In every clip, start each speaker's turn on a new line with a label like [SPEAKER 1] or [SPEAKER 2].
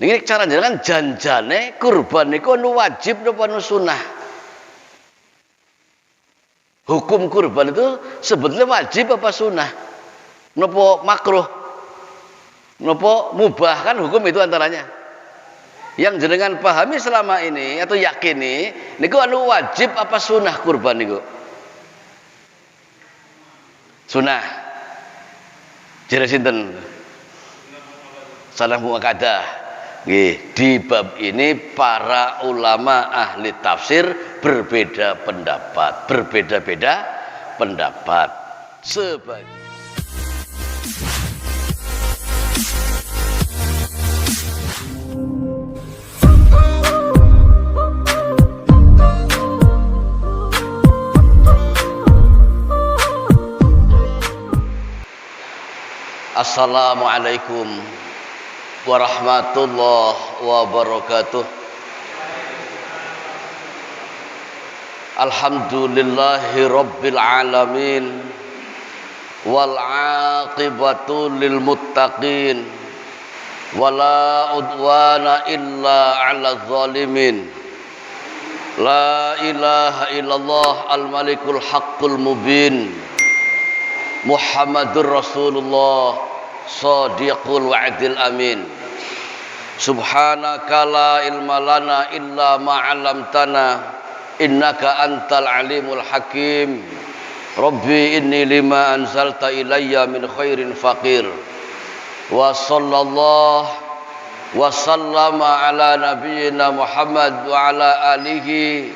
[SPEAKER 1] Niki cara jenengan janjane kurban niku anu wajib napa anu sunah? Hukum kurban itu sebetulnya wajib apa sunah? Napa makruh? Napa mubah? Kan hukum itu antaranya. Yang jenengan pahami selama ini atau yakini niku anu wajib apa sunah kurban niku? Sunah. Jere sinten? Salah muakkadah. Di bab ini para ulama ahli tafsir berbeda pendapat, berbeda-beda pendapat. Assalamualaikum warahmatullahi wabarakatuh. Alhamdulillahi rabbil alamin wal aqibatu lil muttaqin wala udwana illa 'alal zalimin. La ilaha illallah al malikul haqqul mubin. Muhammadur Rasulullah Shadiqul wa'dil amin. Subhanaka la ilma lana illa ma 'allamtana innaka antal alimul hakim. Rabbi inni lima anzalta ilayya min khairin faqir. Wa sallallahu wa sallama ala nabiyyina Muhammad wa ala alihi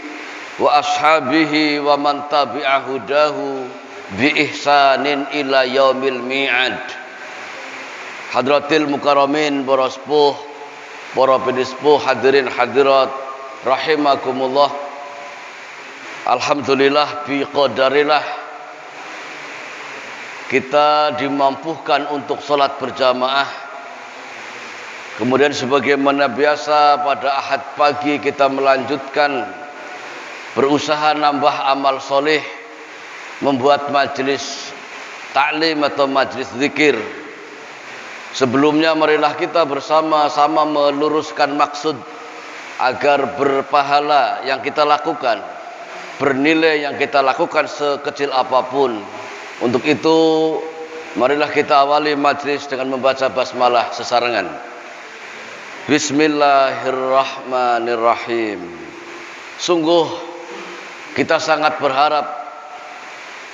[SPEAKER 1] wa ashabihi wa man tabi'a hudahu bi ihsanin ila yaumil mi'ad. Hadratil mukarramin, para sepuh, para penispuh, hadirin hadirat rahimakumullah. Alhamdulillah bi qadarillah kita dimampukan untuk salat berjamaah. Kemudian sebagaimana biasa pada Ahad pagi kita melanjutkan berusaha nambah amal soleh, membuat majelis taklim atau majelis zikir. Sebelumnya marilah kita bersama-sama meluruskan maksud agar berpahala yang kita lakukan, bernilai yang kita lakukan sekecil apapun. Untuk itu marilah kita awali majelis dengan membaca basmalah sesarengan. Bismillahirrahmanirrahim. Sungguh kita sangat berharap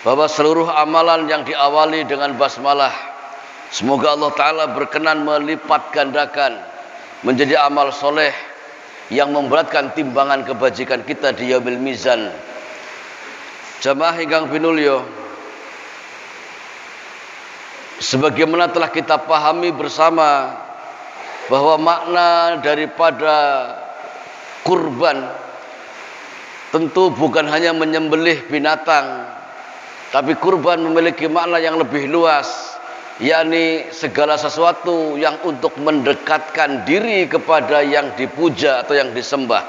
[SPEAKER 1] bahwa seluruh amalan yang diawali dengan basmalah, semoga Allah Ta'ala berkenan melipat gandakan menjadi amal soleh yang memberatkan timbangan kebajikan kita di yaumil mizan. Jamaah ingkang pinulya, sebagaimana telah kita pahami bersama bahwa makna daripada kurban tentu bukan hanya menyembelih binatang, tapi kurban memiliki makna yang lebih luas, yakni segala sesuatu yang untuk mendekatkan diri kepada yang dipuja atau yang disembah.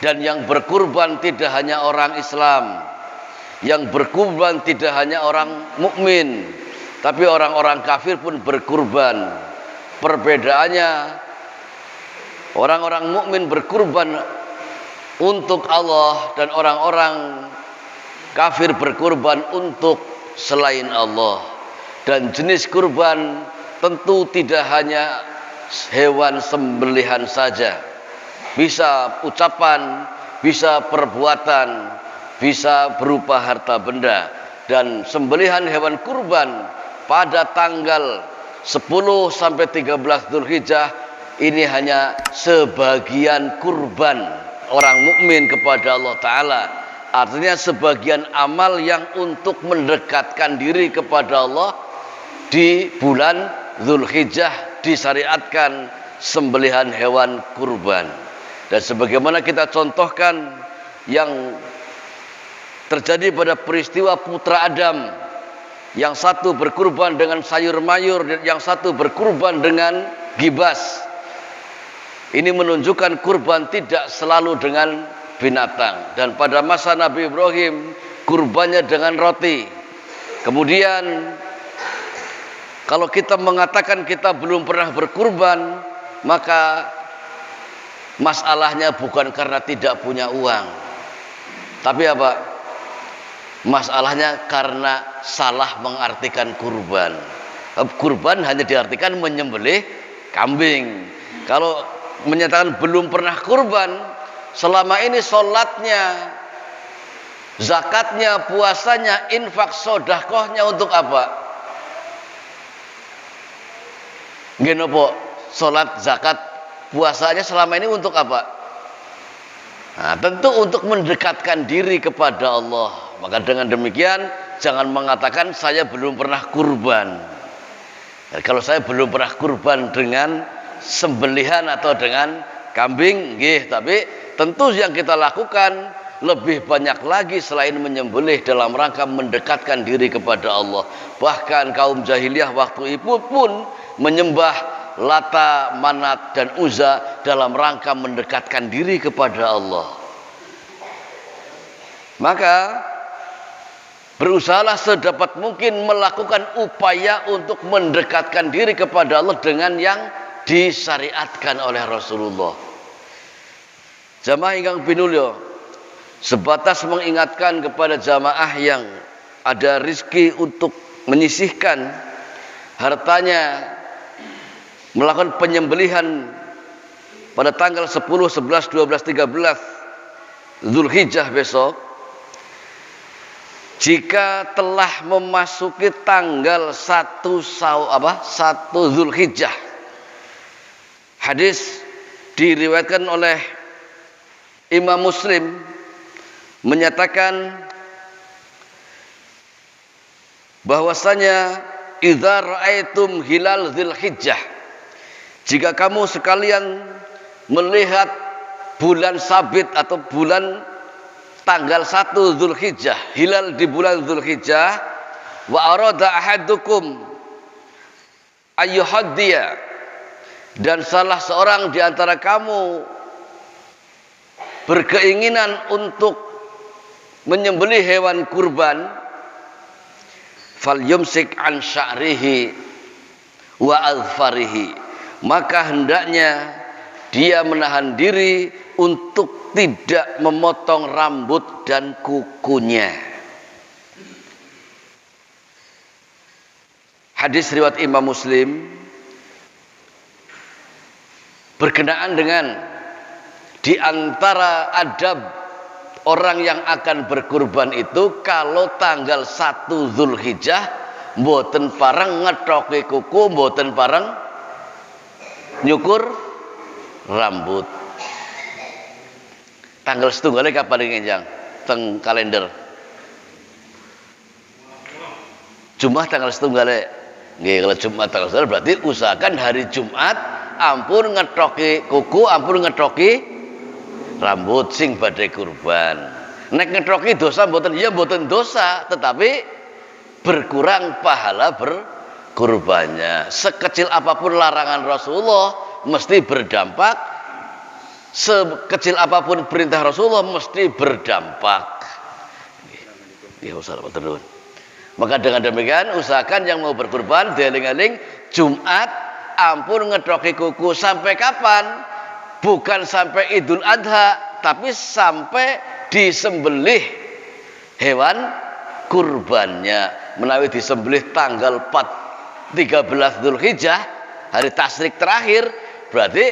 [SPEAKER 1] Dan yang berkurban tidak hanya orang Islam, yang berkurban tidak hanya orang mukmin, tapi orang-orang kafir pun berkurban. Perbedaannya, orang-orang mukmin berkurban untuk Allah dan orang-orang kafir berkurban untuk selain Allah. Dan jenis kurban tentu tidak hanya hewan sembelihan saja, bisa ucapan, bisa perbuatan, bisa berupa harta benda. Dan sembelihan hewan kurban pada tanggal 10 sampai 13 Dzulhijjah ini hanya sebagian kurban orang mukmin kepada Allah Ta'ala. Artinya sebagian amal yang untuk mendekatkan diri kepada Allah. Di bulan Dzulhijjah disyariatkan sembelihan hewan kurban. Dan sebagaimana kita contohkan yang terjadi pada peristiwa putra Adam, yang satu berkurban dengan sayur mayur, yang satu berkurban dengan gibas. Ini menunjukkan kurban tidak selalu dengan binatang. Dan pada masa Nabi Ibrahim kurbannya dengan roti. Kemudian kalau kita mengatakan kita belum pernah berkurban, maka masalahnya bukan karena tidak punya uang, tapi apa? Masalahnya karena salah mengartikan kurban. Kurban hanya diartikan menyembelih kambing. Kalau menyatakan belum pernah kurban, selama ini sholatnya, zakatnya, puasanya, infak, sodakohnya untuk apa? Genopo, sholat, zakat, puasanya selama ini untuk apa? Nah, tentu untuk mendekatkan diri kepada Allah. Maka dengan demikian jangan mengatakan saya belum pernah kurban. Ya, kalau saya belum pernah kurban dengan sembelihan atau dengan kambing, tapi tentu yang kita lakukan lebih banyak lagi selain menyembelih dalam rangka mendekatkan diri kepada Allah. Bahkan kaum jahiliyah waktu itu pun menyembah Lata, Manat, dan Uzza dalam rangka mendekatkan diri kepada Allah. Maka berusahalah sedapat mungkin melakukan upaya untuk mendekatkan diri kepada Allah dengan yang disyariatkan oleh Rasulullah. Jamaah ingkang pinulya, sebatas mengingatkan kepada jamaah yang ada rizki untuk menyisihkan hartanya, melakukan penyembelihan pada tanggal 10, 11, 12, 13 Zulhijjah besok. Jika telah memasuki tanggal 1 Zulhijjah, hadis diriwayatkan oleh Imam Muslim menyatakan bahwasanya idza ra'aitum hilal Zulhijjah, jika kamu sekalian melihat bulan sabit atau bulan tanggal 1 Zulhijjah, hilal di bulan Zulhijjah, wa arada ahadukum ayyuhaddiya, dan salah seorang di antara kamu berkeinginan untuk menyembelih hewan kurban, falyumsik an sya'rihi wa azfarihi, maka hendaknya dia menahan diri untuk tidak memotong rambut dan kukunya. Hadis riwayat Imam Muslim berkenaan dengan di antara adab orang yang akan berkurban itu, kalau tanggal 1 Zulhijjah mboten pareng ngethoke kuku, mboten pareng nyukur rambut. Tanggal setunggal kapan ngenjang teng kalender? Jumat tanggal setunggal. Nggih, kalau Jumat tanggal setunggal berarti usahakan hari Jumat ampun ngethoki kuku, ampun ngethoki rambut sing badhe kurban. Nek ngethoki dosa mboten? Ya mboten dosa, tetapi berkurang pahala berkurbannya. Sekecil apapun larangan Rasulullah mesti berdampak, sekecil apapun perintah Rasulullah mesti berdampak. Maka dengan demikian usahakan yang mau berkurban dieling-eling Jumat ampun ngedhoki kuku. Sampai kapan? Bukan sampai Idul Adha, tapi sampai disembelih hewan kurbannya. Menawi disembelih tanggal 13 Zulhijjah, hari tasyrik terakhir, berarti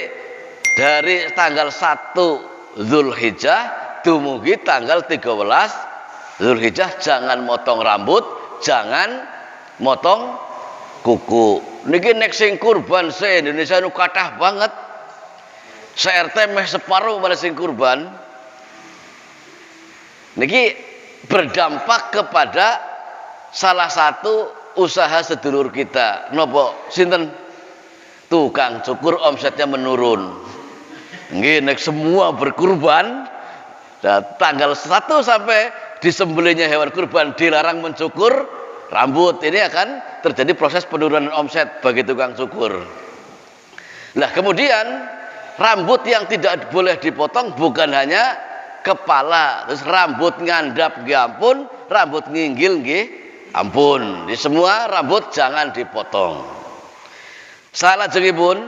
[SPEAKER 1] dari tanggal 1 Zulhijjah dumugi tanggal 13 Zulhijjah jangan motong rambut, jangan motong kuku. Niki nek sing kurban se-Indonesia nu kathah banget. Se-RT meh separuh pada sing kurban. Niki berdampak kepada salah satu usaha sedulur kita. Nopo? Sinten? Tukang cukur omsetnya menurun. Nggih, nek semua berkurban, tanggal 1 sampai disembelihnya hewan kurban dilarang mencukur rambut, ini akan terjadi proses penurunan omset bagi tukang cukur. Nah, kemudian rambut yang tidak boleh dipotong bukan hanya kepala, terus rambut ngandap nggih ampun, rambut nginggil nggih ampun. Di semua rambut jangan dipotong. Salajengipun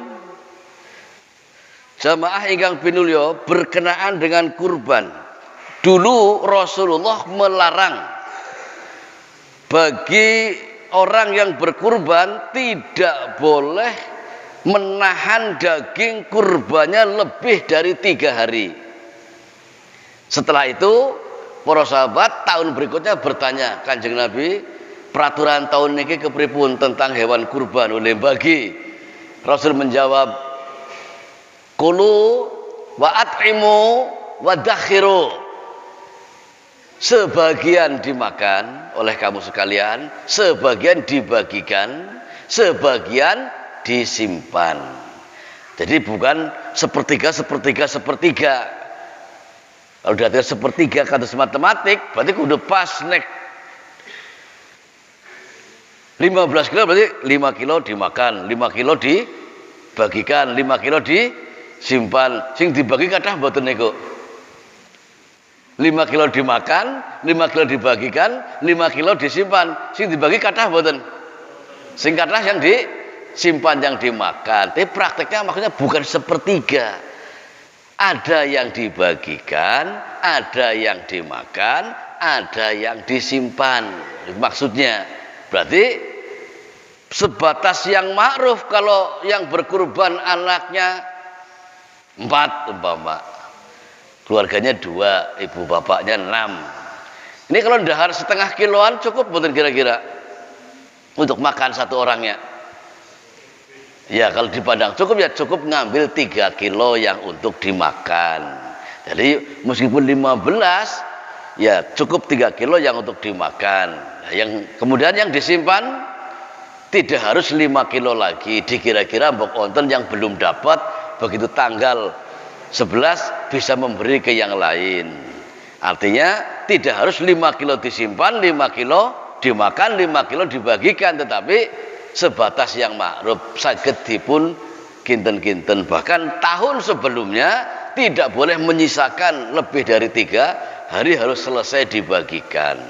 [SPEAKER 1] Jamaah ingkang pinulya berkenaan dengan kurban. Dulu Rasulullah melarang bagi orang yang berkurban tidak boleh menahan daging kurbannya lebih dari 3 hari. Setelah itu para sahabat tahun berikutnya bertanya, Kanjeng Nabi, peraturan tahun ini kepripun tentang hewan kurban oleh bagi? Rasul menjawab, kulu wa at'imu wa dakhiru. Sebagian dimakan oleh kamu sekalian, sebagian dibagikan, sebagian disimpan. Jadi bukan sepertiga. Kalau udah sepertiga kata matematik, berarti udah pas nek 15 kilo berarti 5 kilo dimakan, 5 kilo dibagikan, 5 kilo disimpan. Sing dibagi kathah mboten niku. 5 kilo dimakan, 5 kilo dibagikan, 5 kilo disimpan. Sing dibagi kathah mboten. Sing kathah yang disimpan, yang dimakan. Tapi prakteknya maksudnya bukan sepertiga. Ada yang dibagikan, ada yang dimakan, ada yang disimpan. Maksudnya berarti sebatas yang ma'ruf. Kalau yang berkurban anaknya 4 umpama, keluarganya 2, ibu bapaknya 6. Ini kalau dahar setengah kiloan cukup mungkin kira-kira untuk makan satu orangnya. Ya kalau di Padang cukup ya cukup ngambil 3 kilo yang untuk dimakan. Jadi meskipun 15 ya cukup 3 kilo yang untuk dimakan. Nah, yang kemudian yang disimpan tidak harus 5 kilo lagi. Dikira-kira mbok onten yang belum dapat begitu tanggal 11 bisa memberi ke yang lain. Artinya tidak harus 5 kilo disimpan, 5 kilo dimakan, 5 kilo dibagikan, tetapi sebatas yang ma'ruf saged dipun kinten-kinten. Bahkan tahun sebelumnya tidak boleh menyisakan lebih dari 3 hari, harus selesai dibagikan.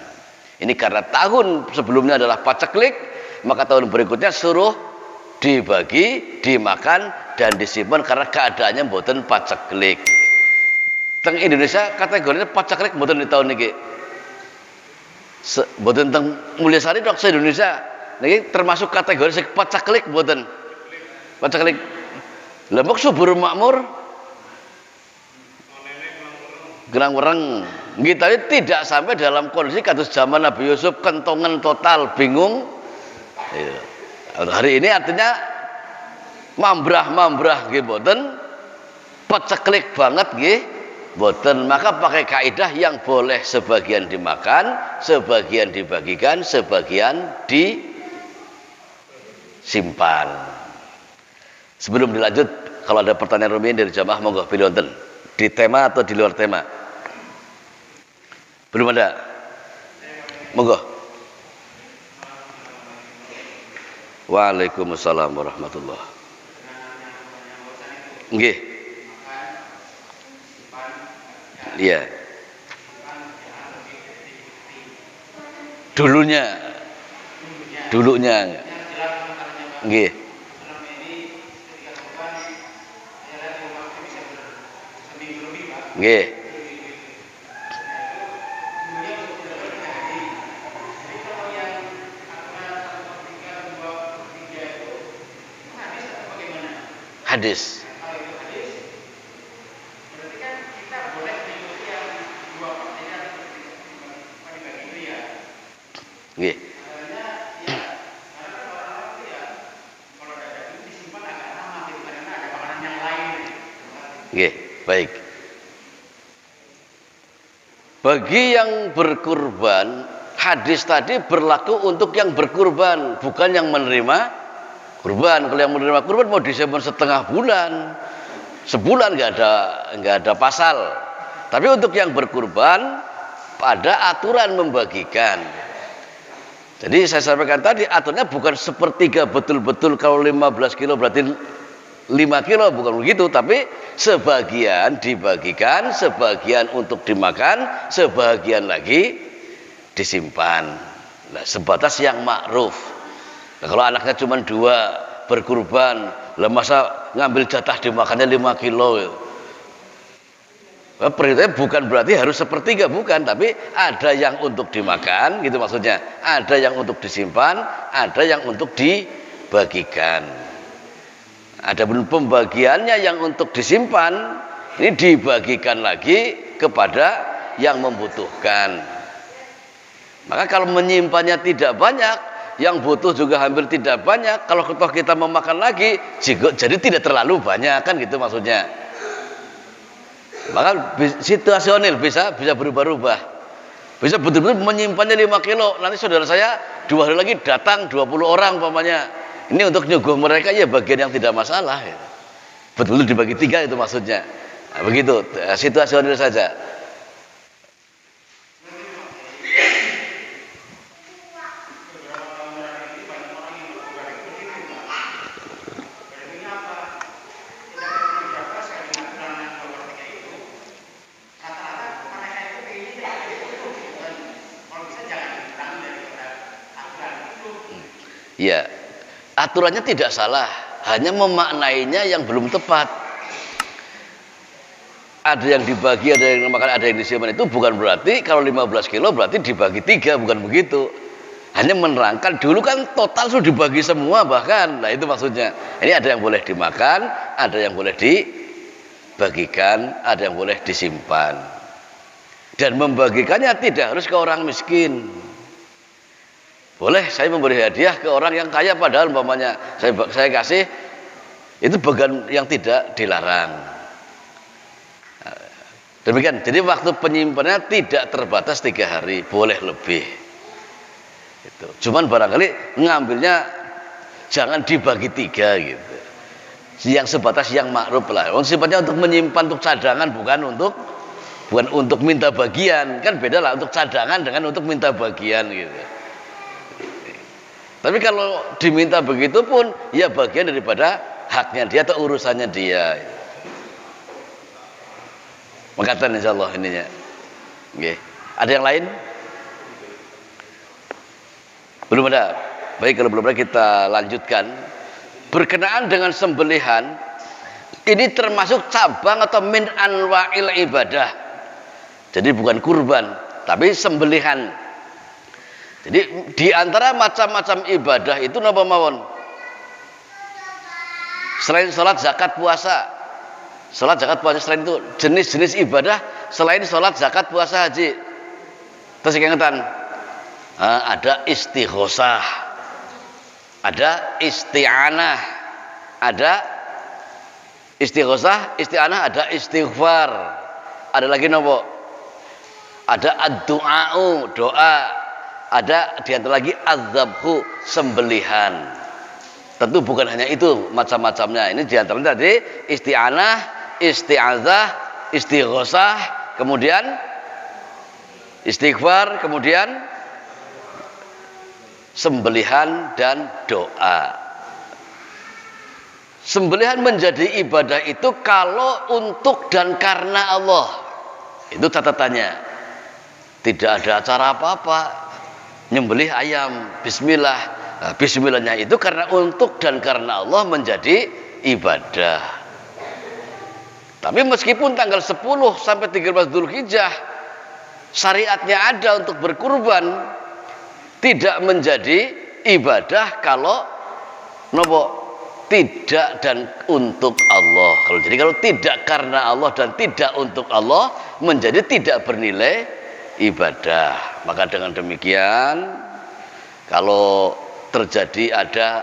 [SPEAKER 1] Ini karena tahun sebelumnya adalah paceklik, maka tahun berikutnya suruh dibagi, dimakan dan disimpan karena keadaannya mboten paceklik. Teng Indonesia kategorinya paceklik mboten di tahun niki. Mboten teng Mulyasari tok se-Indonesia niki termasuk kategori sing paceklik mboten. Paceklik. Lembok subur makmur. Gerang-gerang. Nggih, tapi tidak sampai dalam kondisi kados zaman Nabi Yusuf kentongan total, bingung. Ya. Hari ini artinya mambrah nggih mboten, peceklik banget nggih mboten. Maka pakai kaidah yang boleh sebagian dimakan, sebagian dibagikan, sebagian disimpan. Sebelum dilanjut, kalau ada pertanyaan rumiyin dari jamaah monggo pilih wonten di tema atau di luar tema. Belum ada? Monggo. Waalaikumsalam warahmatullahi. Nggih. Iya. Dulunya. Nggih. Nggih. Hadis. Nggih. Nggih, baik. Bagi yang berkurban, hadis tadi berlaku untuk yang berkurban, bukan yang menerima kurban. Kalau yang menerima kurban mau disimpan setengah bulan, sebulan nggak ada pasal. Tapi untuk yang berkurban ada aturan membagikan. Jadi saya sampaikan tadi aturannya bukan sepertiga betul-betul, kalau 15 kilo berarti 5 kilo, bukan begitu. Tapi sebagian dibagikan, sebagian untuk dimakan, sebagian lagi disimpan. Nah, sebatas yang ma'ruf. Nah, kalau anaknya cuma 2 berkurban, lah masa ngambil jatah dimakannya 5 kilo. Perintahnya bukan berarti harus sepertiga, bukan, tapi ada yang untuk dimakan gitu maksudnya, ada yang untuk disimpan, ada yang untuk dibagikan. Ada pembagiannya yang untuk disimpan ini dibagikan lagi kepada yang membutuhkan. Maka kalau menyimpannya tidak banyak, yang butuh juga hampir tidak banyak, kalau toh kita memakan lagi jadi tidak terlalu banyak, kan gitu maksudnya. Maka situasional bisa berubah-ubah. Bisa betul-betul menyimpannya 5 kilo. Nanti saudara saya 2 hari lagi datang 20 orang umpamanya. Ini untuk nyuguh mereka ya bagian yang tidak masalah. Ya. Betul-betul dibagi 3 itu maksudnya. Nah, begitu, situasional saja. Ya, aturannya tidak salah, hanya memaknainya yang belum tepat. Ada yang dibagi, ada yang makan, ada yang disimpan, itu bukan berarti kalau 15 kilo berarti dibagi 3, bukan begitu. Hanya menerangkan dulu kan total sudah dibagi semua bahkan. Nah itu maksudnya. Ini ada yang boleh dimakan, ada yang boleh dibagikan, ada yang boleh disimpan. Dan membagikannya tidak harus ke orang miskin. Boleh saya memberi hadiah ke orang yang kaya, padahal umpamanya saya kasih itu bagian yang tidak dilarang. Demikian. Jadi waktu penyimpanannya tidak terbatas 3 hari, boleh lebih. Itu. Cuman barangkali ngambilnya jangan dibagi 3 gitu. Yang sebatas yang makruf lah. Sifatnya untuk menyimpan, untuk cadangan, bukan untuk minta bagian. Kan beda lah untuk cadangan dengan untuk minta bagian gitu. Tapi kalau diminta begitu pun ya bagian daripada haknya dia atau urusannya dia. Makatan insyaallah ininya. Oke. Ada yang lain? Belum ada. Baik, kalau belum ada kita lanjutkan. Berkenaan dengan sembelihan, ini termasuk cabang atau min anwa'il ibadah. Jadi bukan kurban, tapi sembelihan. Jadi di antara macam-macam ibadah itu napa mawon? Selain salat, zakat, puasa. Salat, zakat, puasa, selain itu jenis-jenis ibadah selain salat, zakat, puasa, haji. Terus ingetan, ada istighosah, ada isti'anah, ada istighosah, isti'anah, ada istighfar. Ada lagi napa? Ada ad-du'a'u, doa. Ada diantara lagi adzabhu, sembelihan. Tentu bukan hanya itu macam-macamnya. Ini diantaranya tadi isti'anah, isti'azah, istighosah, kemudian istighfar, kemudian sembelihan dan doa. Sembelihan menjadi ibadah itu kalau untuk dan karena Allah. Itu catatannya. Tidak ada acara apa-apa. Nyembelih ayam, bismillah. Nah, bismillahnya itu karena untuk dan karena Allah menjadi ibadah. Tapi meskipun tanggal 10 sampai 13 Dzulhijjah syariatnya ada untuk berkurban, tidak menjadi ibadah kalau tidak dan untuk Allah. Kalau tidak karena Allah dan tidak untuk Allah, menjadi tidak bernilai ibadah. Maka dengan demikian, kalau terjadi ada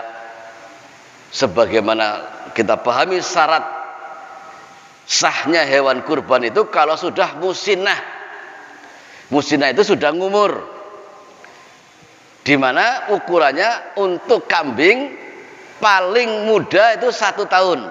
[SPEAKER 1] sebagaimana kita pahami syarat sahnya hewan kurban itu kalau sudah musinah. Musinah itu sudah ngumur, di mana ukurannya untuk kambing paling muda itu 1 tahun,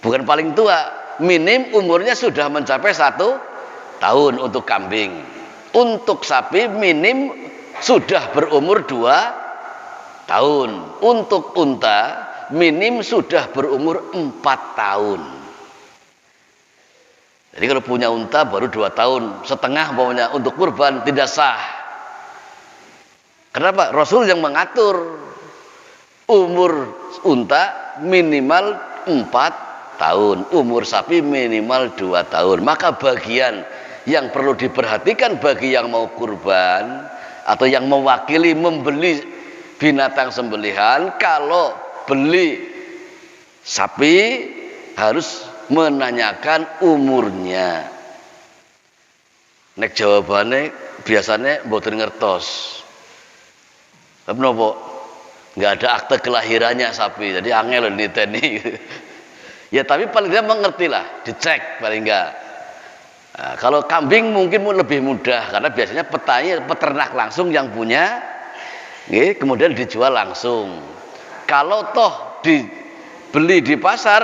[SPEAKER 1] bukan paling tua. Minim umurnya sudah mencapai 1 tahun untuk kambing. Untuk sapi minim sudah berumur 2 tahun. Untuk unta minim sudah berumur 4 tahun. Jadi kalau punya unta baru 2 tahun setengah pokoknya untuk kurban tidak sah. Kenapa? Rasul yang mengatur umur unta minimal 4 tahun, umur sapi minimal 2 tahun. Maka bagian yang perlu diperhatikan bagi yang mau kurban atau yang mewakili membeli binatang sembelihan, kalau beli sapi harus menanyakan umurnya. Nek jawabannya biasanya mboten ngertos. Tapi nopo? Nggak ada akte kelahirannya sapi, jadi angel diteni. Ya tapi paling tidak mengerti lah, dicek paling enggak. Nah, kalau kambing mungkin lebih mudah karena biasanya peternak langsung yang punya, kemudian dijual langsung. Kalau toh dibeli di pasar,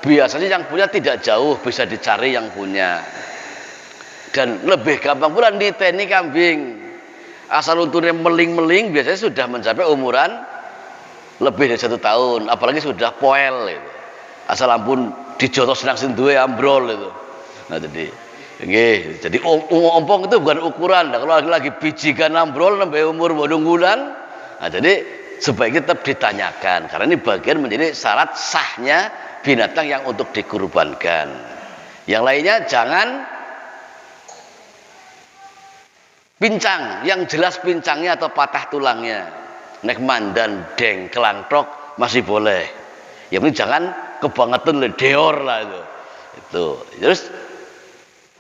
[SPEAKER 1] biasanya yang punya tidak jauh, bisa dicari yang punya. Dan lebih gampang pula diteni kambing. Asal unturnya meling-meling biasanya sudah mencapai umuran lebih dari 1 tahun, apalagi sudah poel gitu. Asal ampun dijotos nang sinduwe ambrol itu. Nah jadi ompong itu bukan ukuran. Nah, kalau lagi bijikan ambrol sampai umur 8 bulan, nah jadi sebaiknya tetap ditanyakan karena ini bagian menjadi syarat sahnya binatang yang untuk dikurbankan. Yang lainnya jangan pincang, yang jelas pincangnya atau patah tulangnya. Nek mandan deng kelangtok masih boleh. Yang penting jangan kebangetan deor lah itu. Terus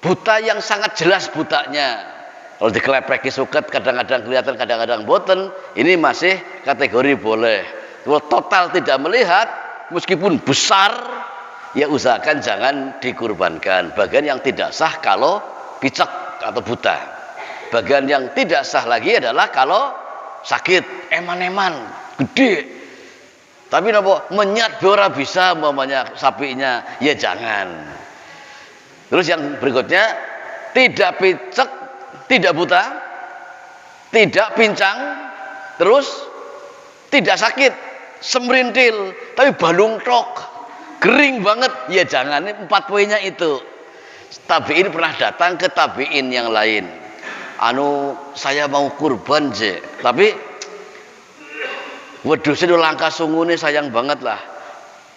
[SPEAKER 1] buta yang sangat jelas butanya. Kalau dikelepeki suket kadang-kadang kelihatan, kadang-kadang boten, ini masih kategori boleh. Kalau total tidak melihat, meskipun besar, ya usahakan jangan dikurbankan. Bagian yang tidak sah kalau picek atau buta. Bagian yang tidak sah lagi adalah kalau sakit, eman-eman, gede. Tapi nopo menyat ora bisa umpamanya sapinya, ya jangan. Terus yang berikutnya, tidak picek, tidak buta, tidak pincang, terus tidak sakit, semerintil, tapi balung tok, kering banget, ya jangan. Ini 4 poinnya itu. Tabiin pernah datang ke tabiin yang lain. Saya mau kurban je, tapi wedhusnya udah langka sungune sayang banget lah.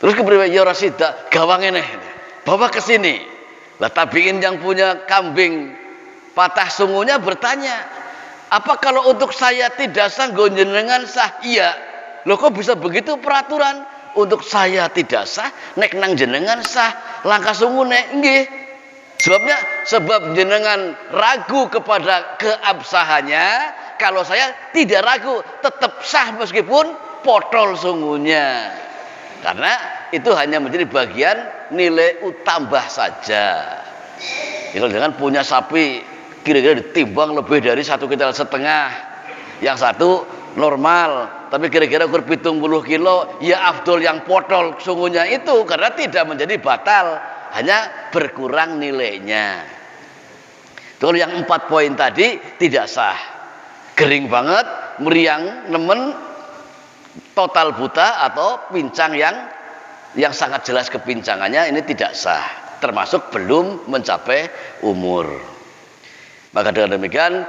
[SPEAKER 1] Terus kepriwe ya ora sida, gawangene bawa ke sini. Lah tabiin yang punya kambing patah sungunya bertanya, apa kalau untuk saya tidak sah nggo jenengan sah? Iya. Loh kok bisa begitu peraturan? Untuk saya tidak sah, nek nang jenengan sah, langka sungune nggih. Sebab jenengan ragu kepada keabsahannya, kalau saya tidak ragu, tetap sah meskipun potol sungunya. Karena itu hanya menjadi bagian nilai tambah saja. Kalau jangan punya sapi kira-kira ditimbang lebih dari 1,5 kintal, yang satu normal, tapi kira-kira ukur 70 kilo, ya afdol yang potol sungunya itu karena tidak menjadi batal, hanya berkurang nilainya. Kalau yang 4 poin tadi tidak sah, kering banget, meriang, nemen, total buta atau pincang yang sangat jelas kepincangannya, ini tidak sah, termasuk belum mencapai umur. Maka dengan demikian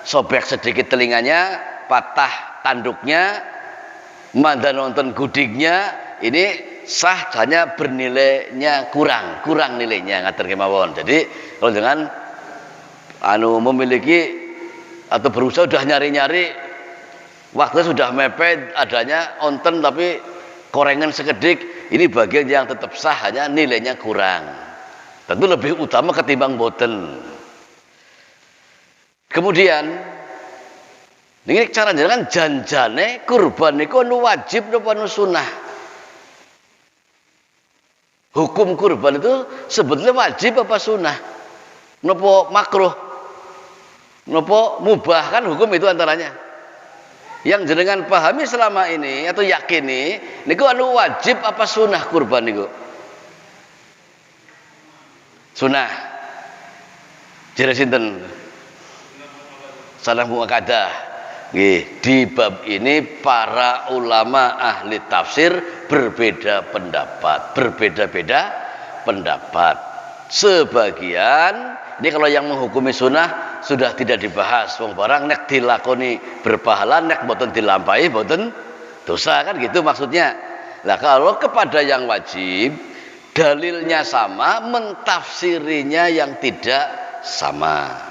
[SPEAKER 1] sobek sedikit telinganya, patah tanduknya, mandan nonton gudingnya, ini sah, hanya bernilainya kurang nilainya, ngatur kemawon. Jadi kalau dengan memiliki atau berusaha sudah nyari-nyari, waktu sudah mepet adanya onten tapi korengan sekedik, ini bagian yang tetap sah, hanya nilainya kurang. Tentu lebih utama ketimbang boten. Kemudian ini cara jangan janjane kurban niku wajib napa sunah. Hukum kurban itu sebetulnya wajib apa sunnah? Nopo makruh? Nopo mubah? Kan hukum itu antaranya. Yang jenengan pahami selama ini atau yakini niku wajib apa sunnah kurban niku? Sunnah. Jere sinten? Salah muakadah. Di bab ini para ulama ahli tafsir berbeda pendapat. Sebagian ini kalau yang menghukumi sunnah sudah tidak dibahas, wong barang nek dilakoni berpahala, nek boten dilampahi boten dosa, kan gitu maksudnya. Nah, kalau kepada yang wajib dalilnya sama, mentafsirinya yang tidak sama.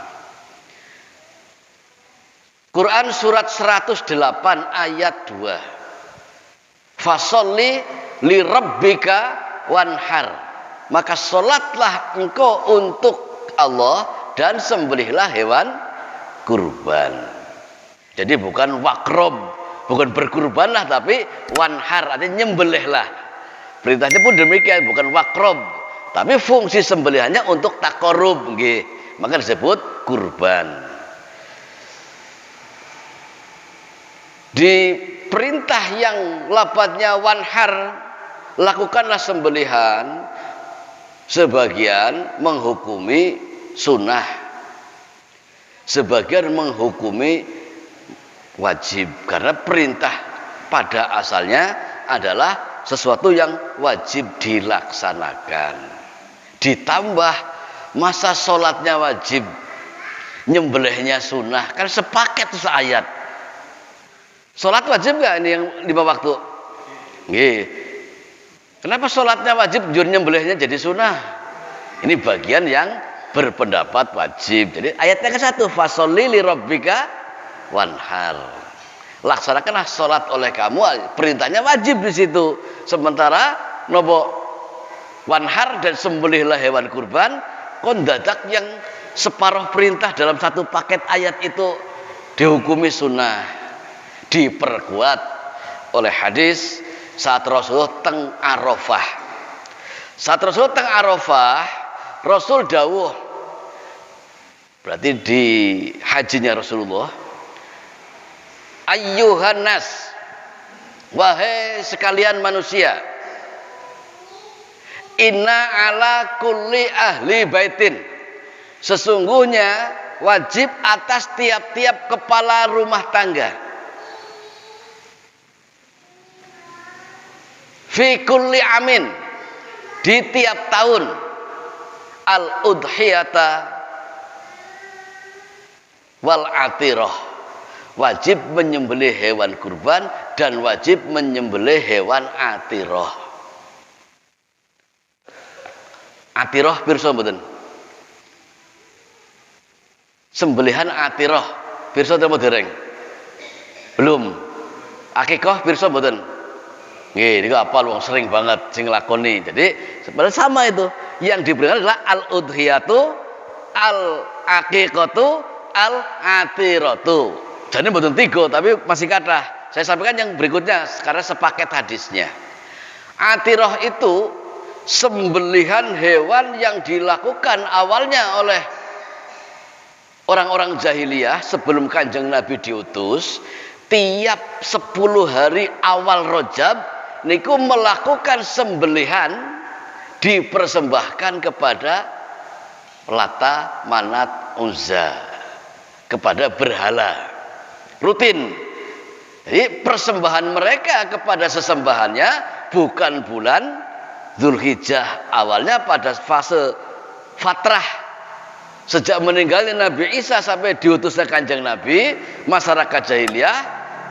[SPEAKER 1] Quran surat 108 ayat 2. Fasholli li rabbika wanhar. Maka sholatlah engkau untuk Allah dan sembelihlah hewan kurban. Jadi bukan wakrob, bukan berkurbanlah, tapi wanhar, artinya nyembelihlah. Perintahnya pun demikian, bukan wakrob, tapi fungsi sembelihannya untuk takorub, maka disebut kurban. Di perintah yang lafadznya wanhar, lakukanlah sembelihan, sebagian menghukumi sunnah, sebagian menghukumi wajib, karena perintah pada asalnya adalah sesuatu yang wajib dilaksanakan. Ditambah masa sholatnya wajib, nyembelihnya sunnah, kan sepaket itu seayat. Sholat wajib nggak ini yang 5 waktu? Nggih. Kenapa sholatnya wajib, nyembelihnya jadi sunnah? Ini bagian yang berpendapat wajib. Jadi ayatnya ke satu, fasholli li rabbika wanhar. Laksanakanlah sholat oleh kamu, perintahnya wajib di situ. Sementara nopo wanhar dan sembelihlah hewan kurban, kon dadak yang separuh perintah dalam satu paket ayat itu dihukumi sunnah. Diperkuat oleh hadis saat Rasulullah teng Arafah. Saat Rasulullah teng Arafah, Rasul dawuh, berarti di hajinya Rasulullah, ayyuhan nas, wahai sekalian manusia, inna ala kulli ahli baitin, sesungguhnya wajib atas tiap-tiap kepala rumah tangga, fi kulli amin, di tiap tahun, al udhiyata wal atirah, wajib menyembelih hewan kurban dan wajib menyembelih hewan atirah. Atirah pirsa mboten? Sembelihan atirah pirsa ta dereng? Belum. Akikah pirsa mboten? Nggih, niku apal wong sering banget sing lakoni. Jadi sebenarnya sama itu. Yang diberikan adalah al-udhiyatu, al-aqiqatu, al-atiratu. Jadi mboten 3 tapi masih kathah. Saya sampaikan yang berikutnya karena sepaket hadisnya. Atirah itu sembelihan hewan yang dilakukan awalnya oleh orang-orang jahiliyah sebelum Kanjeng Nabi diutus. Tiap 10 hari awal Rajab niku melakukan sembelihan, dipersembahkan kepada Lata, Manat, Uzza, kepada berhala rutin. Jadi persembahan mereka kepada sesembahannya bukan bulan Dzulhijjah, awalnya pada fase fatrah sejak meninggalnya Nabi Isa sampai diutusnya Kanjeng Nabi. Masyarakat jahiliyah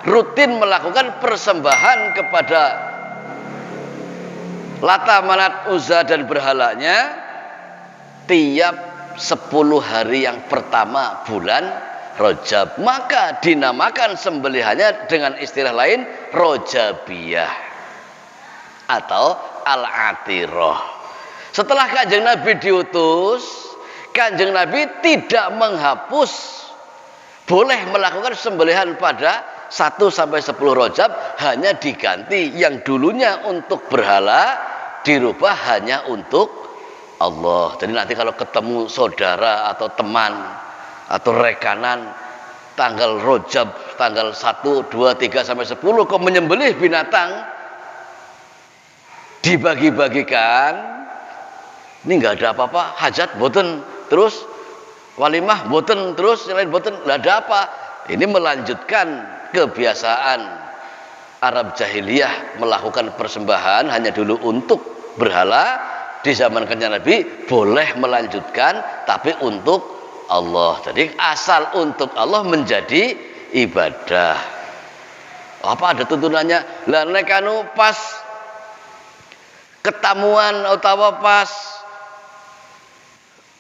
[SPEAKER 1] rutin melakukan persembahan kepada Lata, Manat, Uzza dan berhalanya tiap 10 hari yang pertama bulan Rajab. Maka dinamakan sembelihannya dengan istilah lain Rajabiyah atau al-atirah. Setelah Kanjeng Nabi diutus, Kanjeng Nabi tidak menghapus boleh melakukan sembelihan pada 1 sampai 10 Rajab, hanya diganti yang dulunya untuk berhala dirubah hanya untuk Allah. Jadi nanti kalau ketemu saudara atau teman atau rekanan tanggal Rajab, tanggal 1, 2, 3 sampai 10 kok menyembelih binatang, dibagi-bagikan, ini nggak ada apa-apa, hajat boten, terus walimah boten, terus yang lain boten, nggak ada apa. Ini melanjutkan kebiasaan Arab jahiliyah melakukan persembahan hanya dulu untuk berhala. Di zaman Kanjeng Nabi boleh melanjutkan tapi untuk Allah. Jadi asal untuk Allah menjadi ibadah. Apa ada tuntunannya? Lah nek anu pas ketamuan utawa pas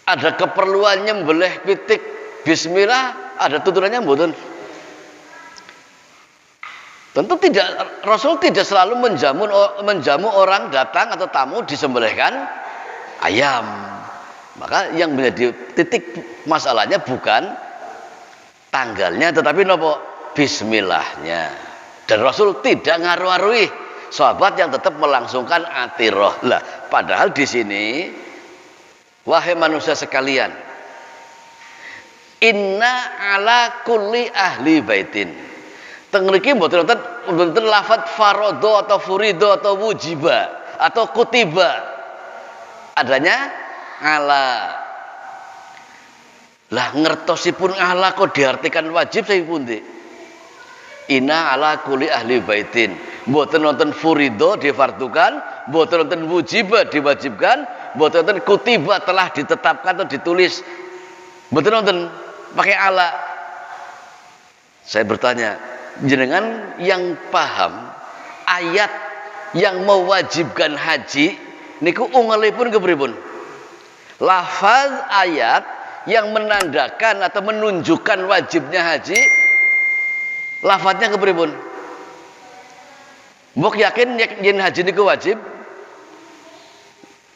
[SPEAKER 1] ada keperluan nyembelih pitik bismillah, ada tuturannya mboten? Tentu tidak, Rasul tidak selalu menjamu orang datang atau tamu disembelihkan ayam. Maka yang menjadi titik masalahnya bukan tanggalnya, tetapi nopo? Bismillahnya. Dan Rasul tidak ngaruh-aruhi sahabat yang tetap melangsungkan atiroh. Lah, padahal di sini, wahai manusia sekalian, inna ala kulli ahli baitin. Tengriki mboten lafadz farodo atau furido atau wujiba atau kutiba, adanya ala. Lah ngertosipun ala kok diartikan wajib saya pundi? Inna ala kulli ahli baitin. Mboten nonton furido difardukan, mboten nonton wujiba diwajibkan, mboten nonton kutiba telah ditetapkan atau ditulis. Mboten nonton pakai ala. Saya bertanya, jenengan yang paham ayat yang mewajibkan haji niku ungelipun kepripun? Lafaz ayat yang menandakan atau menunjukkan wajibnya haji, lafaznya kepripun? Mbok yakin yen haji niku wajib?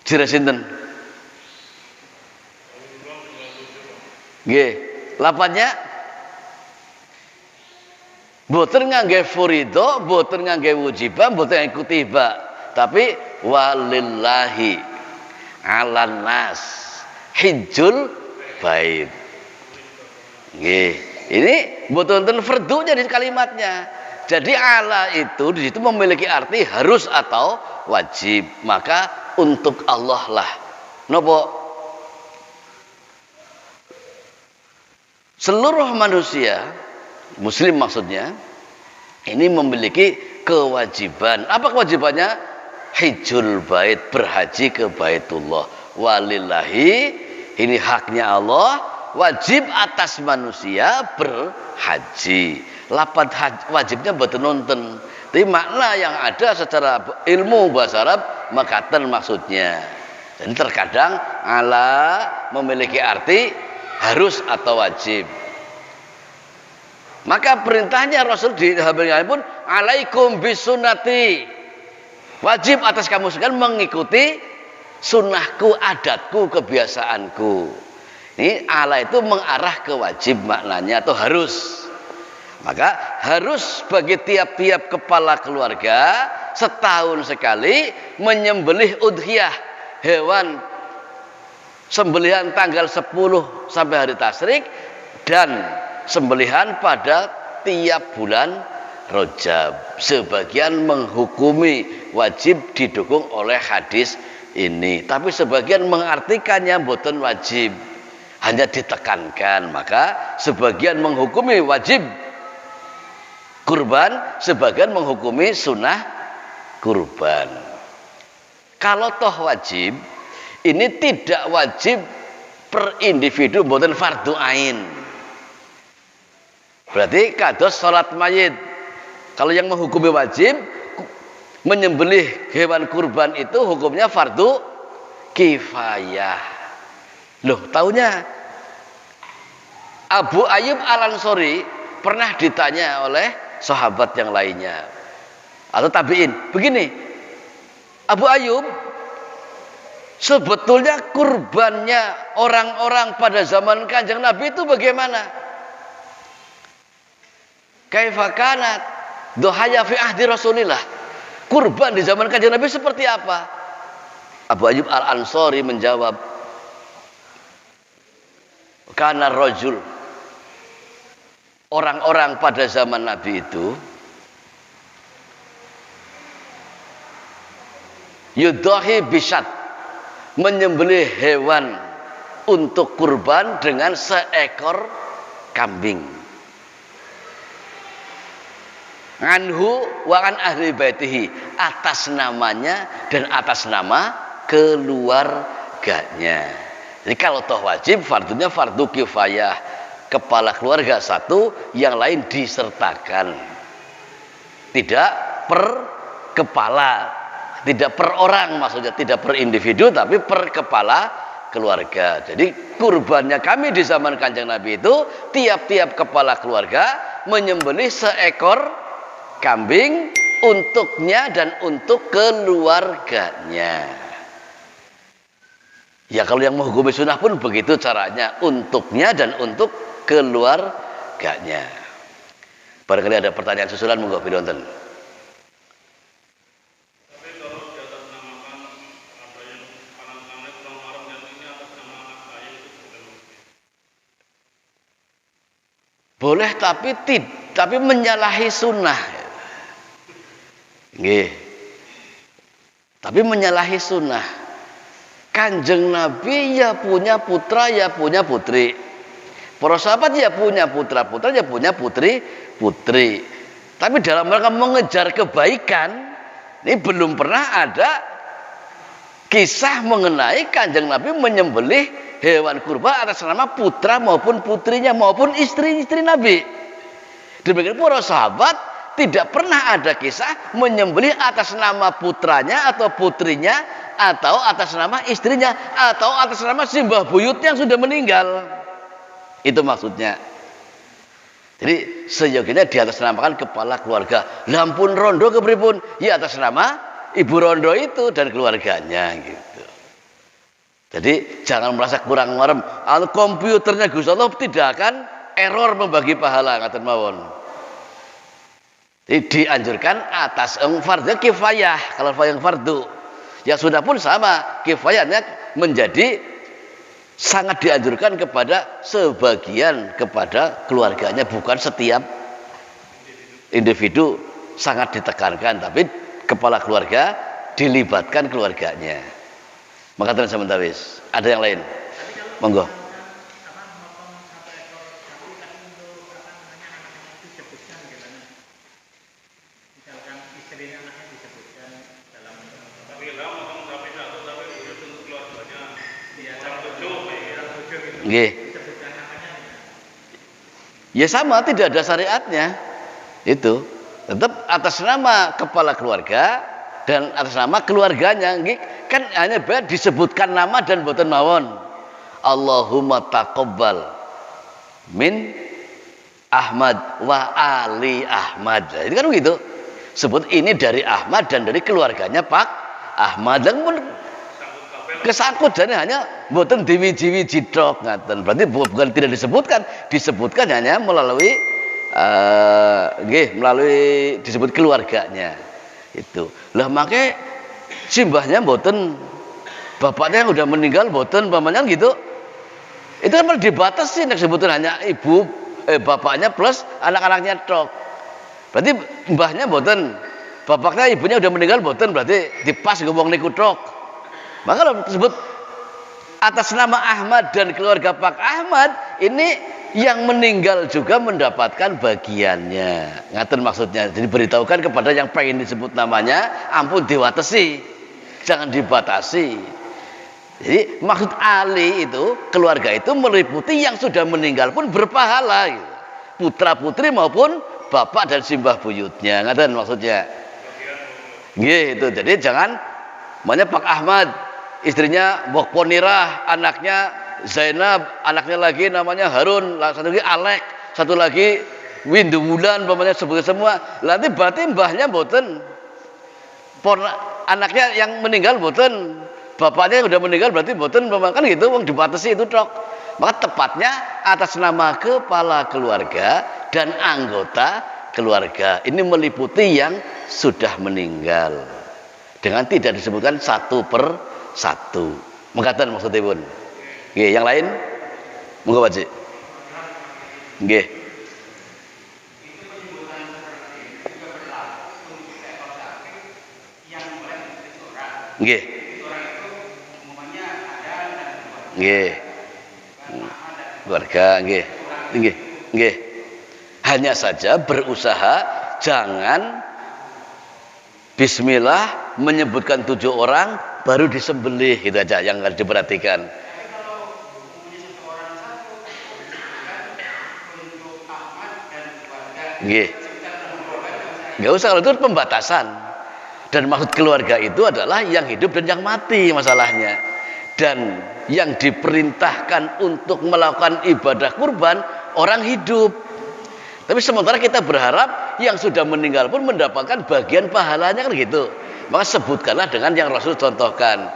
[SPEAKER 1] Jere sinten? Nggih, lafaznya boten ngangge furido, boten ngangge wujibah, boten ngangge kutiba, tapi walillahi 'alan nas hijjul bait. Nggih, ini boten wonten fardunya di kalimatnya. Jadi ala itu di situ memiliki arti harus atau wajib. Maka untuk Allah lah nopo seluruh manusia muslim maksudnya ini memiliki kewajiban. Apa kewajibannya? Hijjul bait, berhaji ke Baitullah. Walillahi, ini haknya Allah, wajib atas manusia berhaji. Lapan wajibnya mboten nonton. Tapi makna yang ada secara ilmu bahasa Arab makaten maksudnya. Jadi terkadang ala memiliki arti harus atau wajib. Maka perintahnya Rasul di habernya pun alaikum bisunnati. Wajib atas kamu sekalian mengikuti sunnahku, adatku, kebiasaanku. Ini ala itu mengarah ke wajib maknanya atau harus. Maka harus bagi tiap-tiap kepala keluarga setahun sekali menyembelih udhiyah, hewan sembelihan tanggal 10 sampai hari tasyrik dan sembelihan pada tiap bulan Rajab. Sebagian menghukumi wajib didukung oleh hadis ini, tapi sebagian mengartikannya boten wajib, hanya ditekankan. Maka sebagian menghukumi wajib kurban, sebagian menghukumi sunnah kurban. Kalau toh wajib, ini tidak wajib per individu, boten fardu ain. Berarti kados salat mayit. Kalau yang menghukumi wajib menyembelih hewan kurban itu hukumnya fardu kifayah. Loh, taunya Abu Ayyub Al-Ansori pernah ditanya oleh sahabat yang lainnya atau tabi'in, begini, Abu Ayyub, sebetulnya kurbannya orang-orang pada zaman Kanjeng Nabi itu bagaimana? Kaifa kanat dohaya fi ahdi Rasulillah, kurban di zaman Kanjeng Nabi seperti apa? Abu Ayyub Al-Ansori menjawab, kana rajul, orang-orang pada zaman Nabi itu yudahi bisat, menyembelih hewan untuk kurban dengan seekor kambing. Anhu wa an ahli baitihi, atas namanya dan atas nama keluarganya. Jadi kalau toh wajib, fardunya fardu kifayah, kepala keluarga satu, yang lain disertakan, tidak per kepala. tidak per orang, maksudnya tidak per individu tapi per kepala keluarga. Jadi kurbannya kami di zaman Kanjeng Nabi itu tiap-tiap kepala keluarga menyembelih seekor kambing untuknya dan untuk keluarganya. Ya kalau yang menghukumi sunnah pun begitu caranya, untuknya dan untuk keluarganya. Barangkali ada pertanyaan susulan, monggo bidonten. Boleh tapi menyalahi sunnah. Nggih. Tapi menyalahi sunnah. Kanjeng Nabi ya punya putra ya punya putri. Para sahabat ya punya putra-putra ya punya putri-putri. Tapi dalam rangka mengejar kebaikan, ini belum pernah ada kisah mengenai Kanjeng Nabi menyembelih hewan kurban atas nama putra maupun putrinya maupun istri-istri Nabi. Demikian para sahabat tidak pernah ada kisah menyembelih atas nama putranya atau putrinya atau atas nama istrinya atau atas nama simbah buyutnya yang sudah meninggal. Itu maksudnya. Jadi seyogianya di atas namakan kepala keluarga. Lampun rondo kepripun? Ya atas nama ibu rondo itu dan keluarganya gitu. Jadi jangan merasa kurang marem. Komputernya Gusti Allah tidak akan error membagi pahala, ngaten mawon. Jadi dianjurkan atas fardhu kifayah. Kalau yang fardu yang sudah pun sama, kifayahnya menjadi sangat dianjurkan kepada sebagian kepada keluarganya, bukan setiap individu sangat ditekankan, tapi kepala keluarga dilibatkan keluarganya. Maka terus sementawis. Ada yang lain? Monggo. Nggih. Ya sama, tidak ada syariatnya. Itu tetap atas nama kepala keluarga dan atas nama keluarganya. Kan hanya disebutkan nama dan boten mawon. Allahumma taqabbal min Ahmad wa Ali Ahmad. Itu kan begitu. Sebut ini dari Ahmad dan dari keluarganya Pak Ahmad. Dan kesangkut dan hanya boten diwiji-wiji tok ngaten. Berarti bukan tidak disebutkan hanya melalui disebut keluarganya. Itu. Lah makanya simbahnya boten, bapaknya yang udah meninggal boten pamannya gitu. Itu kan malah dibatasi, nek sebutan hanya bapaknya plus anak-anaknya tok. Berarti mbahnya boten, bapaknya ibunya udah meninggal boten, berarti dipas ngomong niku tok. Maka kalau disebut atas nama Ahmad dan keluarga Pak Ahmad, ini yang meninggal juga mendapatkan bagiannya. Ngaten maksudnya. Jadi beritahukan kepada yang pengen disebut namanya, ampun diwatesi, jangan dibatasi. Jadi maksud Ali itu, keluarga itu meliputi yang sudah meninggal pun berpahala gitu. Putra putri maupun bapak dan simbah buyutnya. Ngaten maksudnya. Gitu. Jadi jangan namanya Pak Ahmad, istrinya Mbok Ponirah, anaknya Zainab, anaknya lagi namanya Harun, satu lagi Alek, satu lagi Windu Wulan, namanya sebutnya semua. Nanti berarti mbahnya boten, anaknya yang meninggal boten, bapaknya yang udah meninggal berarti boten, kan gitu, wong dibatasi itu tok. Maka tepatnya atas nama kepala keluarga dan anggota keluarga. Ini meliputi yang sudah meninggal. Dengan tidak disebutkan satu per satu. Mengatakan maksudnya pun. Nggih, yang lain? Monggo Pak Cik. Nggih. Nggih. Nggih. Keluarga nggih. Nggih. Nggih. Hanya saja berusaha jangan bismillah menyebutkan 7 orang baru disembelih, gitu aja yang harus diperhatikan. Nggih. Enggak usah, kalau itu pembatasan. Dan maksud keluarga itu adalah yang hidup dan yang mati masalahnya. Dan yang diperintahkan untuk melakukan ibadah kurban orang hidup. Tapi sementara kita berharap yang sudah meninggal pun mendapatkan bagian pahalanya kan gitu. Maka sebutkanlah dengan yang Rasul contohkan.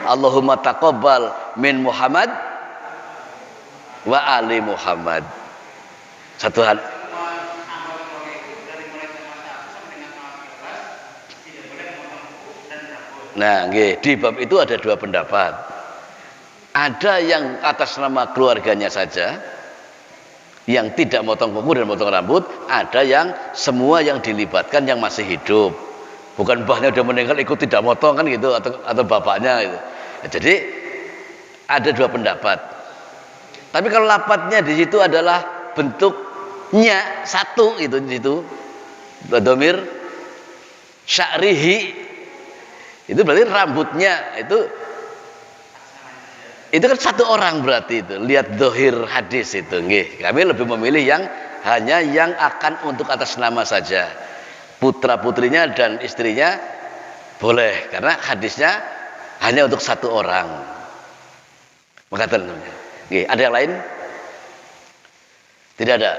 [SPEAKER 1] Allahumma taqabbal min Muhammad wa ali Muhammad. Satu hal. Nah, di bab itu ada dua pendapat. Ada yang atas nama keluarganya saja, yang tidak motong kuku dan motong rambut. Ada yang semua yang dilibatkan yang masih hidup. Bukan mbahnya udah meninggal ikut tidak motong kan gitu, atau bapaknya gitu. Jadi ada dua pendapat. Tapi kalau lapatnya di situ adalah bentuknya satu itu di situ. Domir sya'rihi itu berarti rambutnya itu kan satu orang berarti itu. Lihat dohir hadis itu. Kami lebih memilih yang hanya yang akan untuk atas nama saja. Putra putrinya dan istrinya boleh karena hadisnya hanya untuk satu orang. Makatan. Ada yang lain? Tidak ada.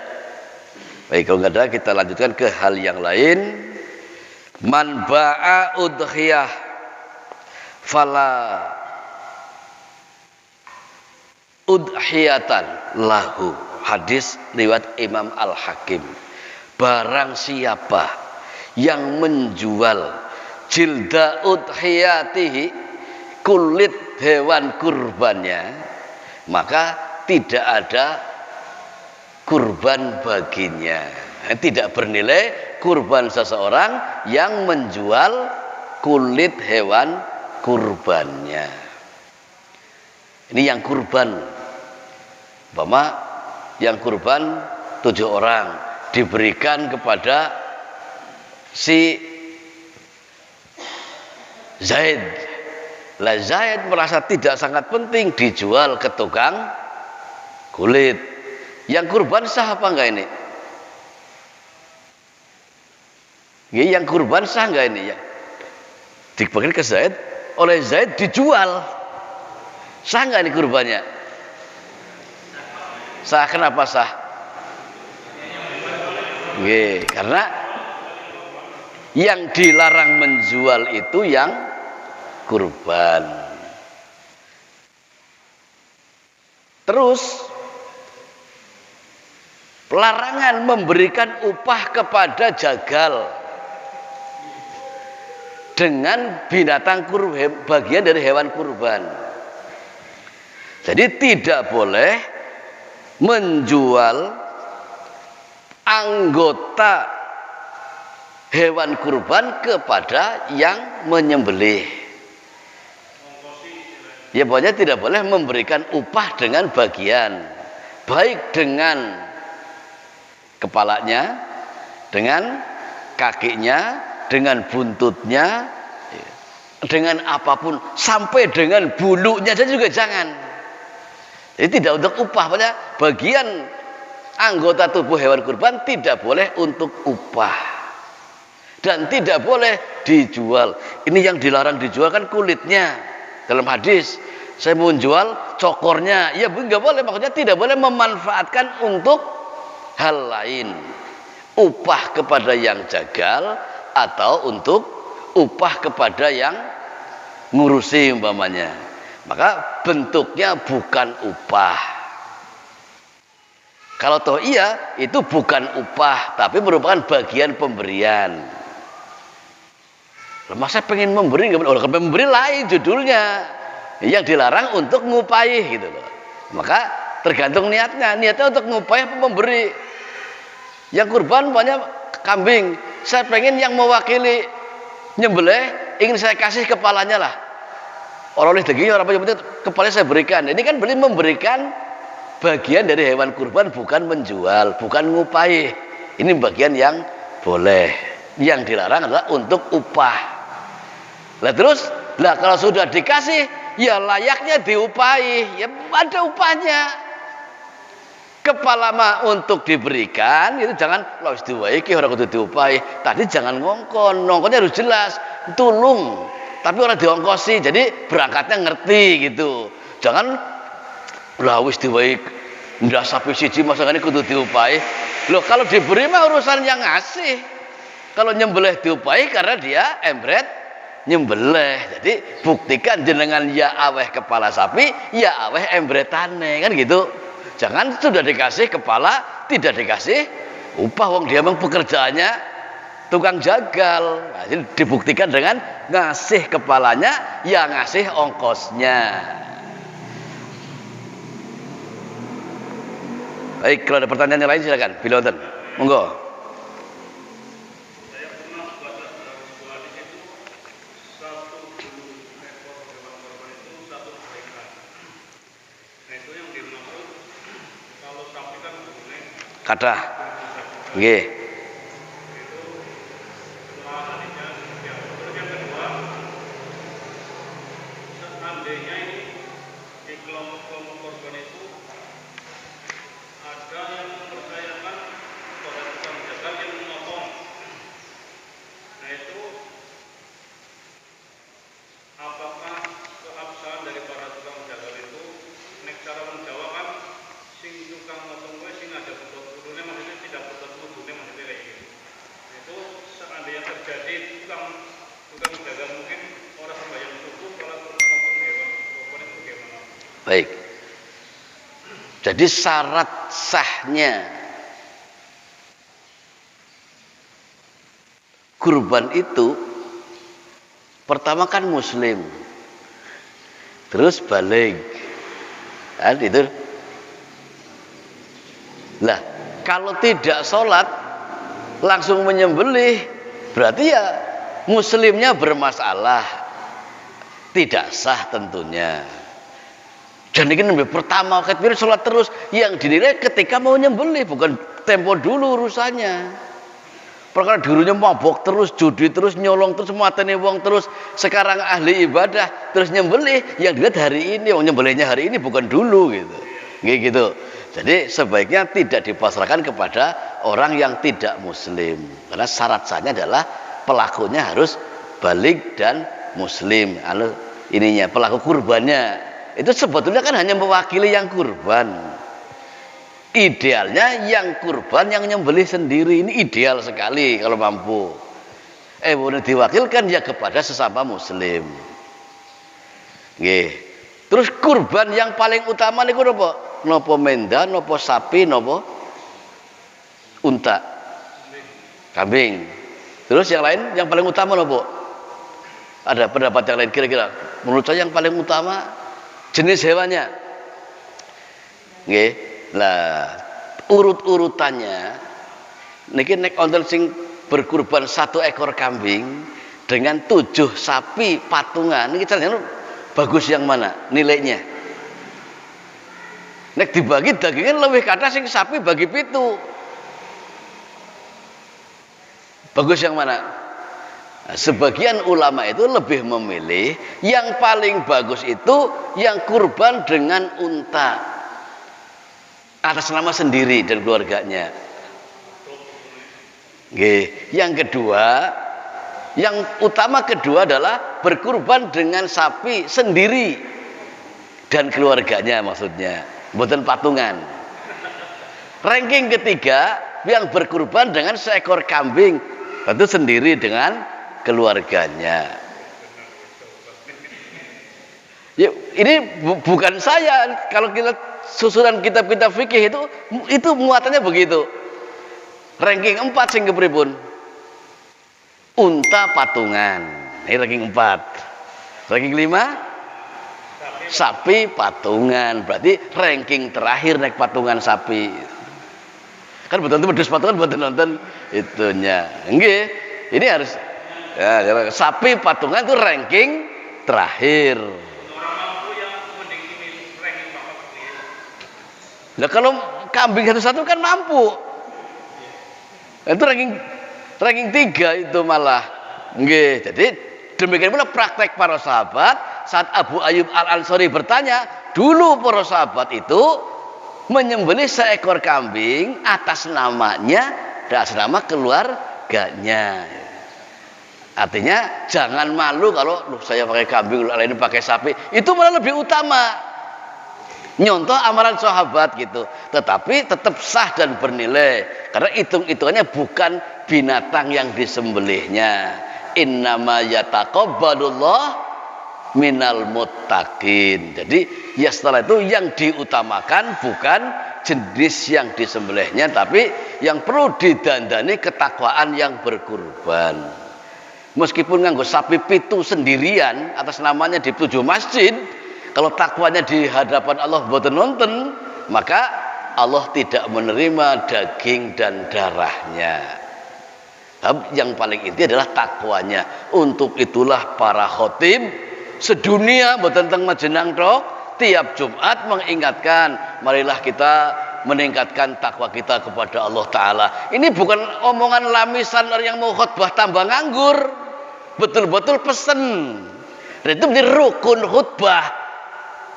[SPEAKER 1] Baik, kalau nggak ada kita lanjutkan ke hal yang lain. Man ba'a udhiyah fala udhiyatan lahu. Hadis riwayat Imam Al-Hakim. Barang siapa yang menjual jilda udhiyatihi, kulit hewan kurbannya, maka tidak ada kurban baginya. Tidak bernilai kurban seseorang yang menjual kulit hewan kurbannya. Ini yang kurban. Umpama yang kurban 7 orang diberikan kepada si Zaid. Lah Zaid merasa tidak sangat penting dijual ke tukang kulit. Yang kurban sah apa enggak ini? Yang kurban sah enggak ini ya? Dibagikan ke Zaid, oleh Zaid dijual. Sah enggak ini kurbannya? Sah. Kenapa sah? Karena yang dilarang menjual itu yang kurban. Terus larangan memberikan upah kepada jagal dengan binatang kurban, bagian dari hewan kurban. Jadi tidak boleh menjual anggota hewan kurban kepada yang menyembelih. Ya pokoknya tidak boleh memberikan upah dengan bagian, baik dengan kepalanya, dengan kakinya, dengan buntutnya, dengan apapun, sampai dengan bulunya saja juga jangan. Jadi tidak untuk upah, pokoknya bagian anggota tubuh hewan kurban tidak boleh untuk upah dan tidak boleh dijual. Ini yang dilarang dijual kan kulitnya. Dalam hadis saya mau jual cokornya, ya nggak boleh, maksudnya tidak boleh memanfaatkan untuk hal lain, upah kepada yang jagal atau untuk upah kepada yang ngurusi umpamanya, maka bentuknya bukan upah. Kalau toh iya, itu bukan upah tapi merupakan bagian pemberian. Masa pengen memberi, orang memberi lain judulnya. Yang dilarang untuk ngupaih gitu loh. Maka tergantung niatnya untuk ngupaih apa memberi. Yang kurban banyak kambing, saya pengen yang mewakili nyembelih, ingin saya kasih kepalanya lah. Orang oleh dagingnya orang penting kepalanya saya berikan. Ini kan berarti memberikan bagian dari hewan kurban, bukan menjual, bukan ngupaih. Ini bagian yang boleh. Yang dilarang adalah untuk upah. Lah terus, kalau sudah dikasih, ya layaknya diupahi, ya ada upahnya. Kepala mah untuk diberikan, itu jangan lois diwaiki orang kudu diupahi. Tadi jangan ngongkon, ngongkonnya harus jelas. tulung, tapi orang diongkosi, jadi berangkatnya ngerti gitu. Jangan lah wis diwehi ndak sapi siji masangane kudu diupahi. Loh kalau diberi mah urusan yang ngasih. Kalau nyembelih diupahi karena dia embret nyembelih. Jadi buktikan jenengan ya aweh kepala sapi, ya aweh embretane, kan gitu. Jangan sudah dikasih kepala tidak dikasih upah, wong dia memang pekerjaannya tukang jagal. Nah, jadi dibuktikan dengan ngasih kepalanya, ya ngasih ongkosnya. Baik, kalau ada pertanyaan yang lain silakan. Biloten, monggo. Kadah, nggih.
[SPEAKER 2] Seandainya ini di kelompok-kelompok korban itu ada yang mempercayakan kepada tukang jagal yang memotong. Nah itu apakah keabsahan dari para tukang jagal itu nek cara menjawabkan sing tukang motong gue sing ada betul kudune, maksudnya tidak betul kudune, maksudnya kayak gitu. Nah, itu seandainya terjadi tukang jagal mungkin orang sembahyang subuh kalau motong hewan korban itu bagaimana?
[SPEAKER 1] Baik. Jadi syarat sahnya kurban itu pertama kan muslim, terus balik, kan itu. Lah kalau tidak sholat langsung menyembelih, berarti ya muslimnya bermasalah, tidak sah tentunya. Dan ini lebih pertama takbir sholat terus, yang dinilai ketika mau nyembelih, bukan tempo dulu urusannya. Perkara dulunya mabok terus, judi terus, nyolong terus, mateni wong terus, sekarang ahli ibadah terus nyembelih, yang dilihat hari ini, wong nyembelihnya hari ini bukan dulu gitu. Gitu. Jadi sebaiknya tidak dipasrahkan kepada orang yang tidak muslim, karena syarat sahnya adalah pelakunya harus balik dan muslim. Ininya pelaku kurbannya itu sebetulnya kan hanya mewakili yang kurban. Idealnya yang kurban yang nyembelih sendiri, ini ideal sekali kalau mampu. Boleh diwakilkan ya kepada sesama muslim. Nggih. Terus kurban yang paling utama niku napa? Napa menda, napa sapi, napa unta? Kambing. Terus yang lain yang paling utama napa? Ada pendapat yang lain kira-kira? Menurut saya yang paling utama jenis hewannya. Nggih. Lah, urut-urutannya niki nek wonten sing berkurban 1 ekor kambing dengan 7 sapi patungan, niki caranya bagus yang mana nilainya? Nek dibagi dagingnya lebih kata sing sapi bagi 7. Bagus yang mana? Nah, sebagian ulama itu lebih memilih yang paling bagus itu yang kurban dengan unta atas nama sendiri dan keluarganya. Yang kedua, yang utama kedua adalah berkurban dengan sapi sendiri dan keluarganya, maksudnya bukan patungan. Ranking ketiga yang berkurban dengan seekor kambing, tentu sendiri dengan keluarganya. Ya, ini bukan saya, kalau kita susunan kitab-kitab fikih itu muatannya begitu. Ranking 4 sing kepripun? Unta patungan. Ini ranking 4. Ranking 5 sapi patungan. Berarti ranking terakhir naik patungan sapi. Kan betul wedhus patungan buat nonton itunya. Nggih. Ini harus ya, sapi patungan itu ranking terakhir. Nah kalau kambing satu-satu kan mampu. Itu ranking 3 itu malah. Nggih. Jadi demikian pula praktek para sahabat saat Abu Ayyub Al-Ansari bertanya, dulu para sahabat itu menyembelih seekor kambing atas namanya dan atas nama keluarganya. Artinya jangan malu kalau saya pakai kambing, lain pakai sapi, itu malah lebih utama. Nyontoh amalan sahabat gitu. Tetapi tetap sah dan bernilai karena hitung-hitungannya bukan binatang yang disembelihnya. Innama yataqabbalullah minal muttaqin. Jadi ya setelah itu yang diutamakan bukan jenis yang disembelihnya, tapi yang perlu didandani ketakwaan yang berkurban. Meskipun nganggo sapi pitu sendirian atas namanya di 7 masjid, kalau takwanya di hadapan Allah mboten nonton, maka Allah tidak menerima daging dan darahnya. Yang paling inti adalah takwanya. Untuk itulah para khotib sedunia mboten teng Majenang tok, tiap Jumat mengingatkan, marilah kita meningkatkan takwa kita kepada Allah Ta'ala. Ini bukan omongan lamisan orang yang mau khutbah tambah nganggur. Betul-betul pesen. Dan itu menjadi rukun khutbah.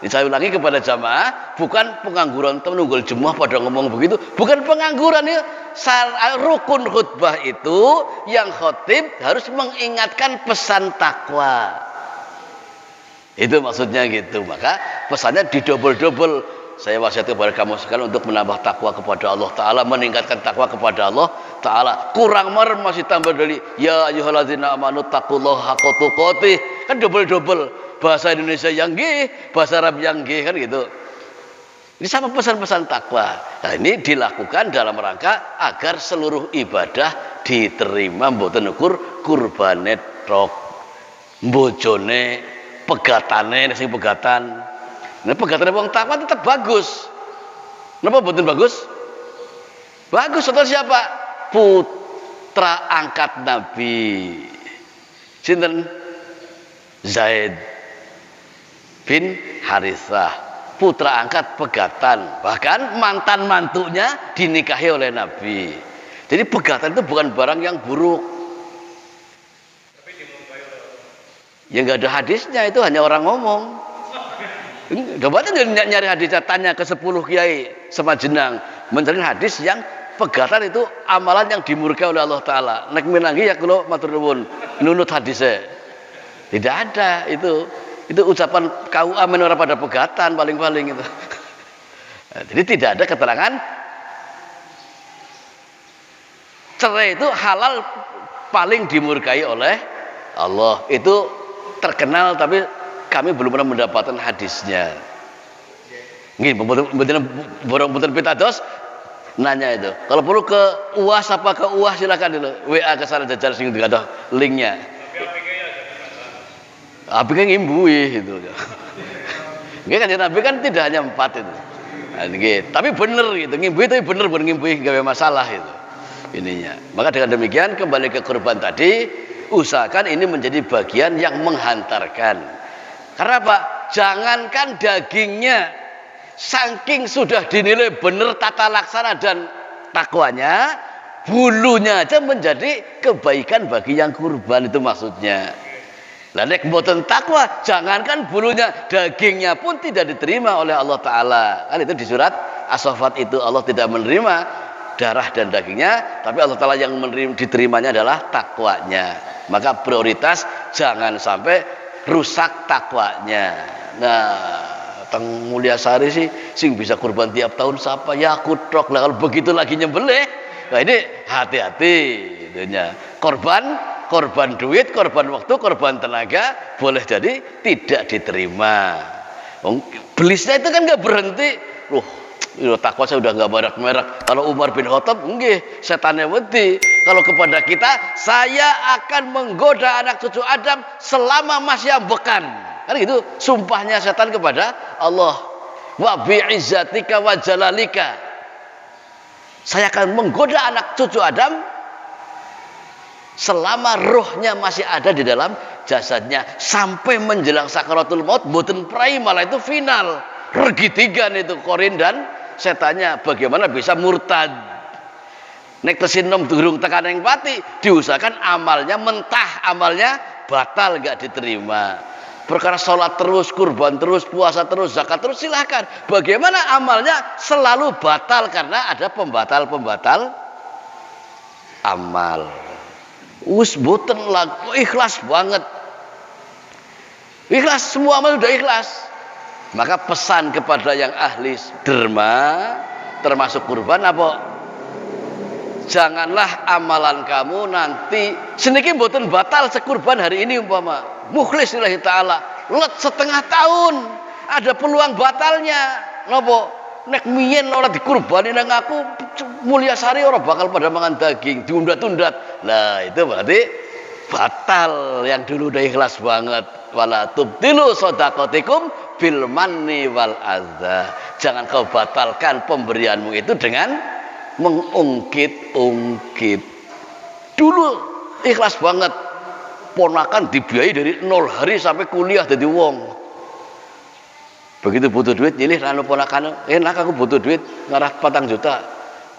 [SPEAKER 1] Ini saya ulangi kepada jamaah, bukan pengangguran menunggul jemaah pada ngomong begitu, bukan pengangguran ya. Rukun khutbah itu yang khotib harus mengingatkan pesan takwa. Itu maksudnya gitu. Maka pesannya didobel-dobel. Saya wasiat kepada kamu sekalian untuk menambah takwa kepada Allah Ta'ala, meningkatkan takwa kepada Allah Ta'ala. Kurang masih tambah dari ya ayyuhalladzina amanu taqullaha haqqa tuqatih. Kan double-double. Bahasa Indonesia yang nggih, bahasa Arab yang nggih, kan gitu. Ini sama pesan-pesan takwa. Nah, ini dilakukan dalam rangka agar seluruh ibadah diterima, mboten ukur kurbane tok, bojone, pegatane sing pegatan. Nah, pegatan wong takwa tetap bagus. Kenapa mboten bagus? Bagus. Contoh siapa? Putra angkat Nabi. Sinten? Zaid bin Harithah, putra angkat pegatan. Bahkan mantan mantunya dinikahi oleh Nabi. Jadi pegatan itu bukan barang yang buruk. Ya nggak ada hadisnya, itu hanya orang ngomong. Coba nyari hadisnya, tanya ke 10 kiai semajenang, mencari hadis yang pegatan itu amalan yang dimurkai oleh Allah Ta'ala. Nek minanggi ya kalau matur nuwun nunut hadisnya. Tidak ada itu. Itu ucapan KUA menora pada pegatan paling-paling itu. Jadi tidak ada keterangan cerai itu halal paling dimurkai oleh Allah. Itu terkenal tapi kami belum pernah mendapatkan hadisnya. Nggih, borong-borong pitados nanya itu. Kalau perlu ke UAS apa ke UAS silakan dulu. WA ke sana jajar sing ada linknya. Tapi kan ngimbui gitu. Nggih kan Nabi kan tidak hanya 4 itu. Nah, tapi bener gitu, ngimbui tapi bener bukan ngimbui gawe masalah itu. Ininya. Maka dengan demikian kembali ke kurban tadi, usahakan ini menjadi bagian yang menghantarkan. Karena apa? Jangankan dagingnya, saking sudah dinilai benar tata laksana dan takwanya, bulunya aja menjadi kebaikan bagi yang kurban, itu maksudnya. Lah nek mboten takwa, jangankan bulunya, dagingnya pun tidak diterima oleh Allah Ta'ala. Kan itu di surat As-Saffat itu, Allah tidak menerima darah dan dagingnya, tapi Allah Ta'ala yang diterimanya adalah takwanya. Maka prioritas jangan sampai rusak takwanya. Nah, Teng Mulyasari sih sing bisa kurban tiap tahun siapa? Ya aku tok lah, kalau begitu lagi nyembelih. Nah ini hati-hati itunya. Korban duit, korban waktu, korban tenaga boleh jadi tidak diterima. Belisnya itu kan nggak berhenti. Takwa saya udah nggak merak-merak. Kalau Umar bin Khattab, nggih, setannya wedi. Kalau kepada kita, saya akan menggoda anak cucu Adam selama masih ambekan. Kan gitu, sumpahnya setan kepada Allah. Wa bi'izzatika wa jalalika. Saya akan menggoda anak cucu Adam selama rohnya masih ada di dalam jasadnya, sampai menjelang sakaratul maut. Mboten prai, malah itu final. Regi 3 itu korin dan setannya. Bagaimana bisa murtad? Nek tesinom durung tekan yang pati, diusahakan amalnya mentah, amalnya batal gak diterima. Perkara sholat terus, kurban terus, puasa terus, zakat terus, silahkan. Bagaimana amalnya selalu batal karena ada pembatal-pembatal amal. Wis boten laku ikhlas banget. Ikhlas, semua amal sudah ikhlas. Maka pesan kepada yang ahli derma termasuk kurban apa? Janganlah amalan kamu nanti seniki boten batal sekurban hari ini umpama. Mukhlis lillahi taala, let setengah tahun ada peluang batalnya. Napa? Nek miyen ora dikurbani nang aku mulia sari ora bakal pada mangan daging, diundat-undat. Nah, itu berarti batal yang dulu udah ikhlas banget. Wala tubtilu shadaqatikum bil manni wal adza. Jangan kau batalkan pemberianmu itu dengan mengungkit-ungkit. Dulu ikhlas banget. Ponakan dibiayai dari 0 hari sampai kuliah jadi wong. Begitu butuh duit nyilih rano ponakan, enak aku butuh duit ngarah 4 juta.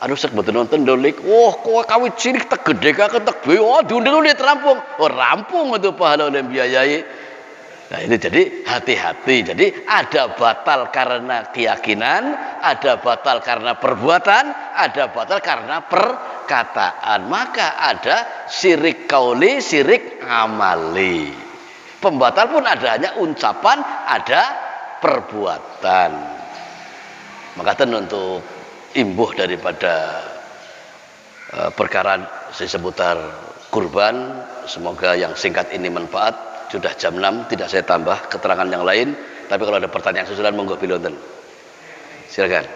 [SPEAKER 1] Aduh sek mboten nonton dolik. Oh, kowe kawit cilik tek gedhe ka tek be. Oh, diundang-undang rampung. Oh, rampung itu pahala oleh biayai. Nah, ini jadi hati-hati. Jadi ada batal karena keyakinan, ada batal karena perbuatan, ada batal karena perkataan. Maka ada syirik kauli, syirik amali. Pembatal pun ada hanya ucapan, ada perbuatan. Maka untuk imbuh daripada perkara seputar kurban, semoga yang singkat ini manfaat. Sudah jam 6, tidak saya tambah keterangan yang lain, tapi kalau ada pertanyaan susulan monggo bilonten. Silakan.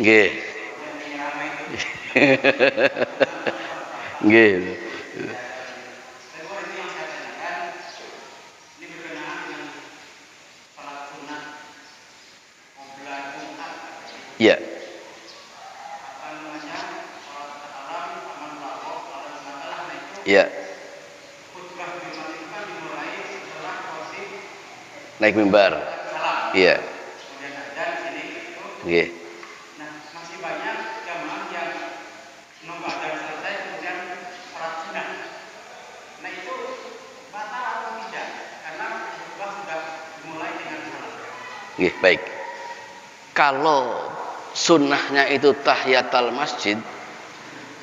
[SPEAKER 1] Nggih. Nggih. Ya. Ya. Naik mimbar. Iya. Nggih. Nggih, baik. Kalau sunnahnya itu tahiyatul masjid,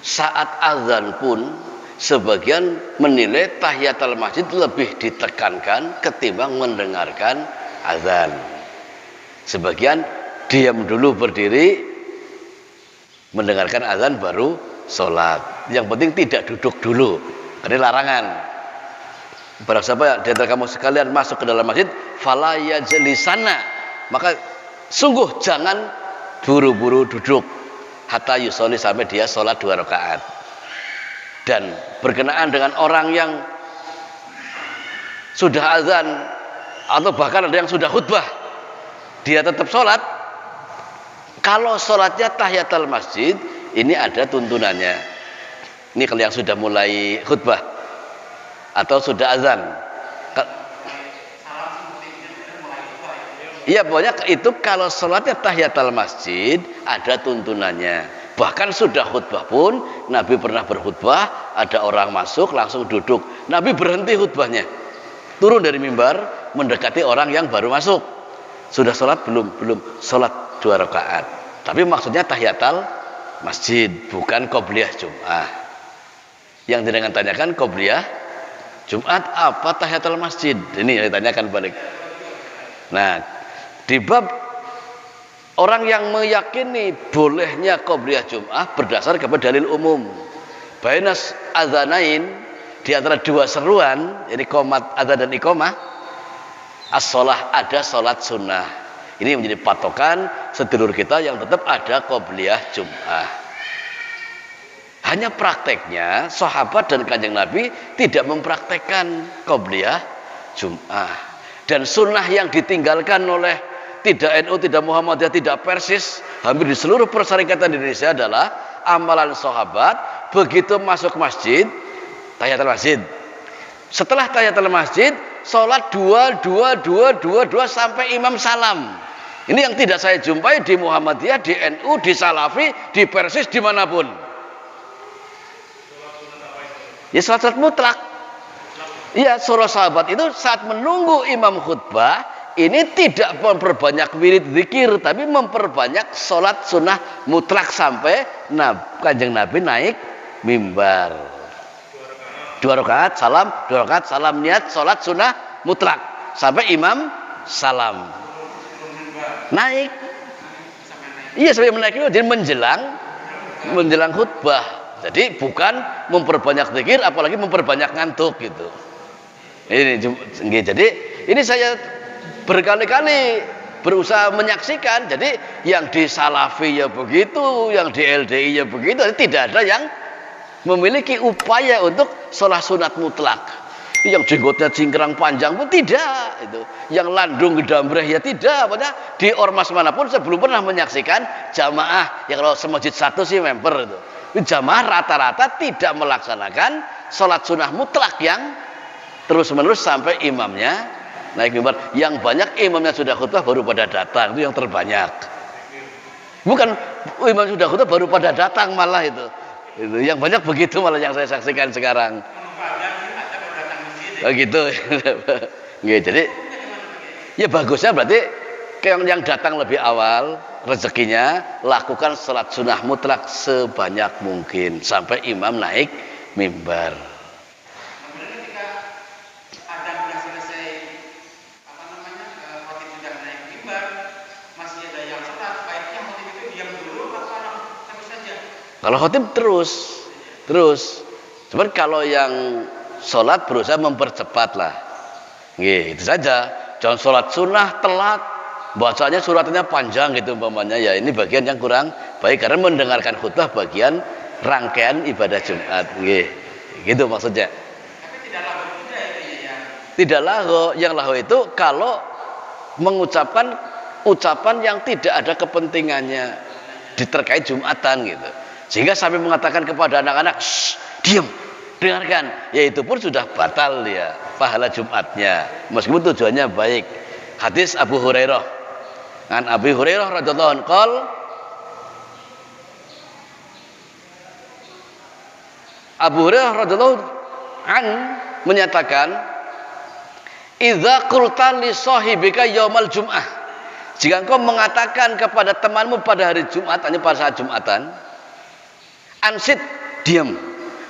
[SPEAKER 1] saat azan pun sebagian menilai tahiyatul masjid lebih ditekankan ketimbang mendengarkan azan. Sebagian diam dulu berdiri mendengarkan azan baru sholat. Yang penting tidak duduk dulu, karena larangan. Barang siapa di antara kamu sekalian masuk ke dalam masjid, fala yajlisana, maka sungguh jangan buru-buru duduk hatta yusoli, sampai dia sholat 2 rakaat. Dan berkenaan dengan orang yang sudah azan atau bahkan ada yang sudah khutbah, dia tetap sholat. Kalau sholatnya tahiyatul masjid, ini ada tuntunannya. Ini kalau yang sudah mulai khutbah atau sudah azan. Iya, pokoknya itu kalau sholatnya tahiyatul masjid ada tuntunannya. Bahkan sudah khutbah pun, Nabi pernah berkhutbah, ada orang masuk langsung duduk. Nabi berhenti khutbahnya, turun dari mimbar mendekati orang yang baru masuk. Sudah sholat belum? Belum. Sholat 2 rakaat. Tapi maksudnya tahiyatul masjid, bukan qobliyah Jum'ah. Yang dengan tanyakan qobliyah Jumat apa tahiyatul masjid? Ini yang ditanyakan balik. Nah, di bab orang yang meyakini bolehnya qobliyah Jum'ah berdasar kepada dalil umum. Bainas adzanain, di antara 2 seruan, ini qomat adzan dan iqamah, as-shalah, ada salat sunnah. Ini menjadi patokan sedulur kita yang tetap ada qobliyah Jum'ah. Hanya prakteknya sahabat dan kanjeng Nabi tidak mempraktekkan qobliyah Jum'ah. Dan sunnah yang ditinggalkan oleh tidak NU, tidak Muhammadiyah, tidak Persis, hampir di seluruh persyarikatan Indonesia adalah amalan sahabat begitu masuk masjid, tahiyatul masjid. Setelah tahiyatul masjid, sholat 2 sampai imam salam. Ini yang tidak saya jumpai di Muhammadiyah, di NU, di Salafi, di Persis, dimanapun. Ya sholat mutlak. Iya, surah sahabat itu saat menunggu imam khutbah ini tidak memperbanyak wirid zikir, tapi memperbanyak sholat sunnah mutlak sampai Kanjeng Nabi naik mimbar. 2 rakaat salam niat sholat sunnah mutlak sampai imam salam naik. Iya, sampai menaik itu jadi menjelang khutbah. Jadi bukan memperbanyak zikir, apalagi memperbanyak ngantuk gitu. Jadi ini saya berkali-kali berusaha menyaksikan. Jadi yang di Salafi ya begitu, yang di LDI ya begitu. Tidak ada yang memiliki upaya untuk sholat sunat mutlak. Yang jenggotnya cingkrang panjang pun tidak itu. Yang landung gedambreh ya tidak. Padahal di ormas manapun saya belum pernah menyaksikan jamaah yang kalau semajid satu sih member itu. Jamaah rata-rata tidak melaksanakan sholat sunnah mutlak yang terus-menerus sampai imamnya naik mimbar. Yang banyak imamnya sudah khutbah baru pada datang, itu yang terbanyak. Bukan imam sudah khutbah baru pada datang malah itu. Yang banyak begitu malah yang saya saksikan sekarang. Begitu. Jadi ya bagusnya berarti yang datang lebih awal rezekinya lakukan sholat sunnah mutlak sebanyak mungkin sampai imam naik mimbar. Kalau khotib terus. Cuman kalau yang sholat berusaha mempercepat lah. Gitu saja. Jangan sholat sunnah telat, bacanya suratnya panjang gitu umpamanya. Ya ini bagian yang kurang baik karena mendengarkan khutbah bagian rangkaian ibadah Jumat. Gitu maksudnya. Tapi tidak lahu juga ya. Tidak lahu. Yang lahu itu kalau mengucapkan ucapan yang tidak ada kepentingannya terkait Jumatan gitu. Sehingga sampai mengatakan kepada anak-anak, diam, dengarkan. Ya itu pun sudah batal ya pahala Jumatnya. Meskipun tujuannya baik. Hadis Abu Hurairah. An Abi Hurairah radhiyallahu anhu qol Abu Hurairah radhiyallahu an menyatakan, "Idza qulta li sahibika yaumal jum'ah." Jika engkau mengatakan kepada temanmu pada hari Jumat, hanya pada saat Jumatan, ansit, diam.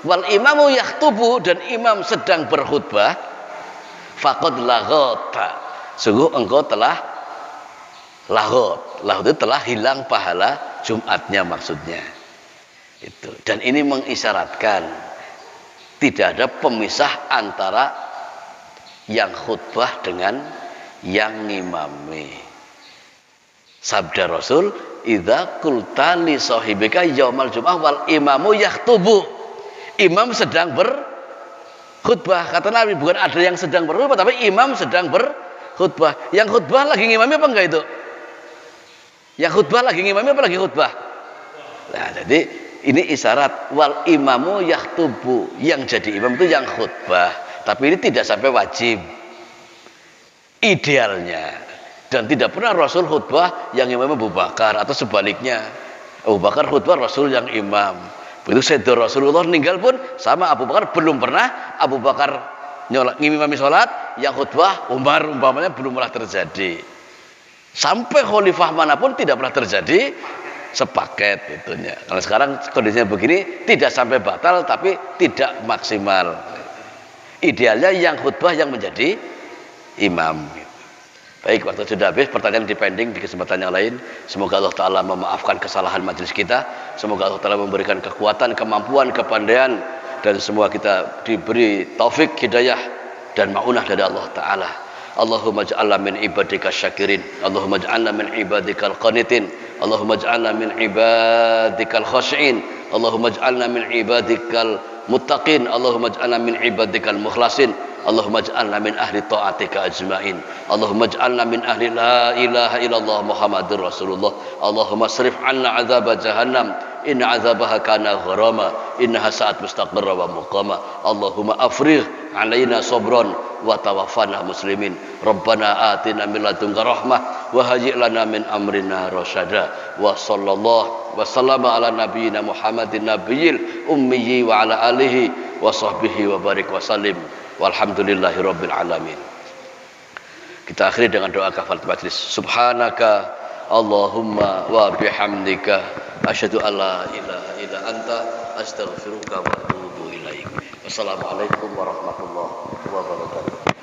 [SPEAKER 1] Wal imamu yaktubu, dan imam sedang berkhutbah, faqad laghata, sungguh engkau telah laghot. Laghot itu telah hilang pahala Jumatnya maksudnya. Itu. Dan ini mengisyaratkan tidak ada pemisah antara yang khutbah dengan yang ngimami. Sabda Rasul, idza qulta li sahibika yaumal jum'ah wal imamu yaktubu. Imam sedang berkhutbah. Kata Nabi, bukan ada yang sedang berkhutbah, tapi imam sedang berkhutbah. Yang khutbah lagi ngimami apa enggak itu? Yang khutbah lagi ngimami apa lagi khutbah? Nah, jadi ini isyarat wal imamu yaktubu. Yang jadi imam itu yang khutbah. Tapi ini tidak sampai wajib. Idealnya. Dan tidak pernah Rasul khutbah yang imam Abu Bakar atau sebaliknya. Abu Bakar khutbah, Rasul yang imam. Begitu Sayyidina Rasulullah meninggal pun sama Abu Bakar belum pernah Abu Bakar ngimami sholat, yang khutbah Umar umpamanya belum pernah terjadi. Sampai khalifah manapun tidak pernah terjadi sepaket itunya. Kalau sekarang kondisinya begini, tidak sampai batal tapi tidak maksimal. Idealnya yang khutbah yang menjadi imam. Baik, waktu sudah habis, pertanyaan dipending di kesempatan yang lain. Semoga Allah Ta'ala memaafkan kesalahan majelis kita. Semoga Allah Ta'ala memberikan kekuatan, kemampuan, kepandaian, dan semua kita diberi taufik, hidayah, dan ma'unah dari Allah Ta'ala. Allahumma ja'alna min ibadika syakirin, Allahumma ja'alna min ibadikal qanitin, Allahumma ja'alna min ibadikal khashi'in, Allahumma ja'alna min ibadikal muttaqin, Allahumma ja'alna min ibadikal mukhlasin, Allahumma ja'alna min ahli ta'atika ajma'in, Allahumma ja'alna min ahli la ilaha illallah Muhammadur Rasulullah, Allahumma srif anna azab jahannam, inna azabaha kana gharama, innaha sa'at mustaqarra wa muqama, Allahumma afrigh alaina sabran wa tawaffana muslimin, Rabbana atina min ladunka rahmah wa hayyi' lana min amrina rasyada, wa sallallahu wa sallama ala nabiyyina Muhammadin nabiyil ummi wa ala alihi wa sahbihi wa barik wa sallim. Walhamdulillahirabbil alamin. Kita akhiri dengan doa kafaratul majlis. Subhanaka Allahumma wa bihamdika asyhadu an la ilaha illa anta astaghfiruka wa atubu ilaik. Wassalamualaikum warahmatullahi wabarakatuh.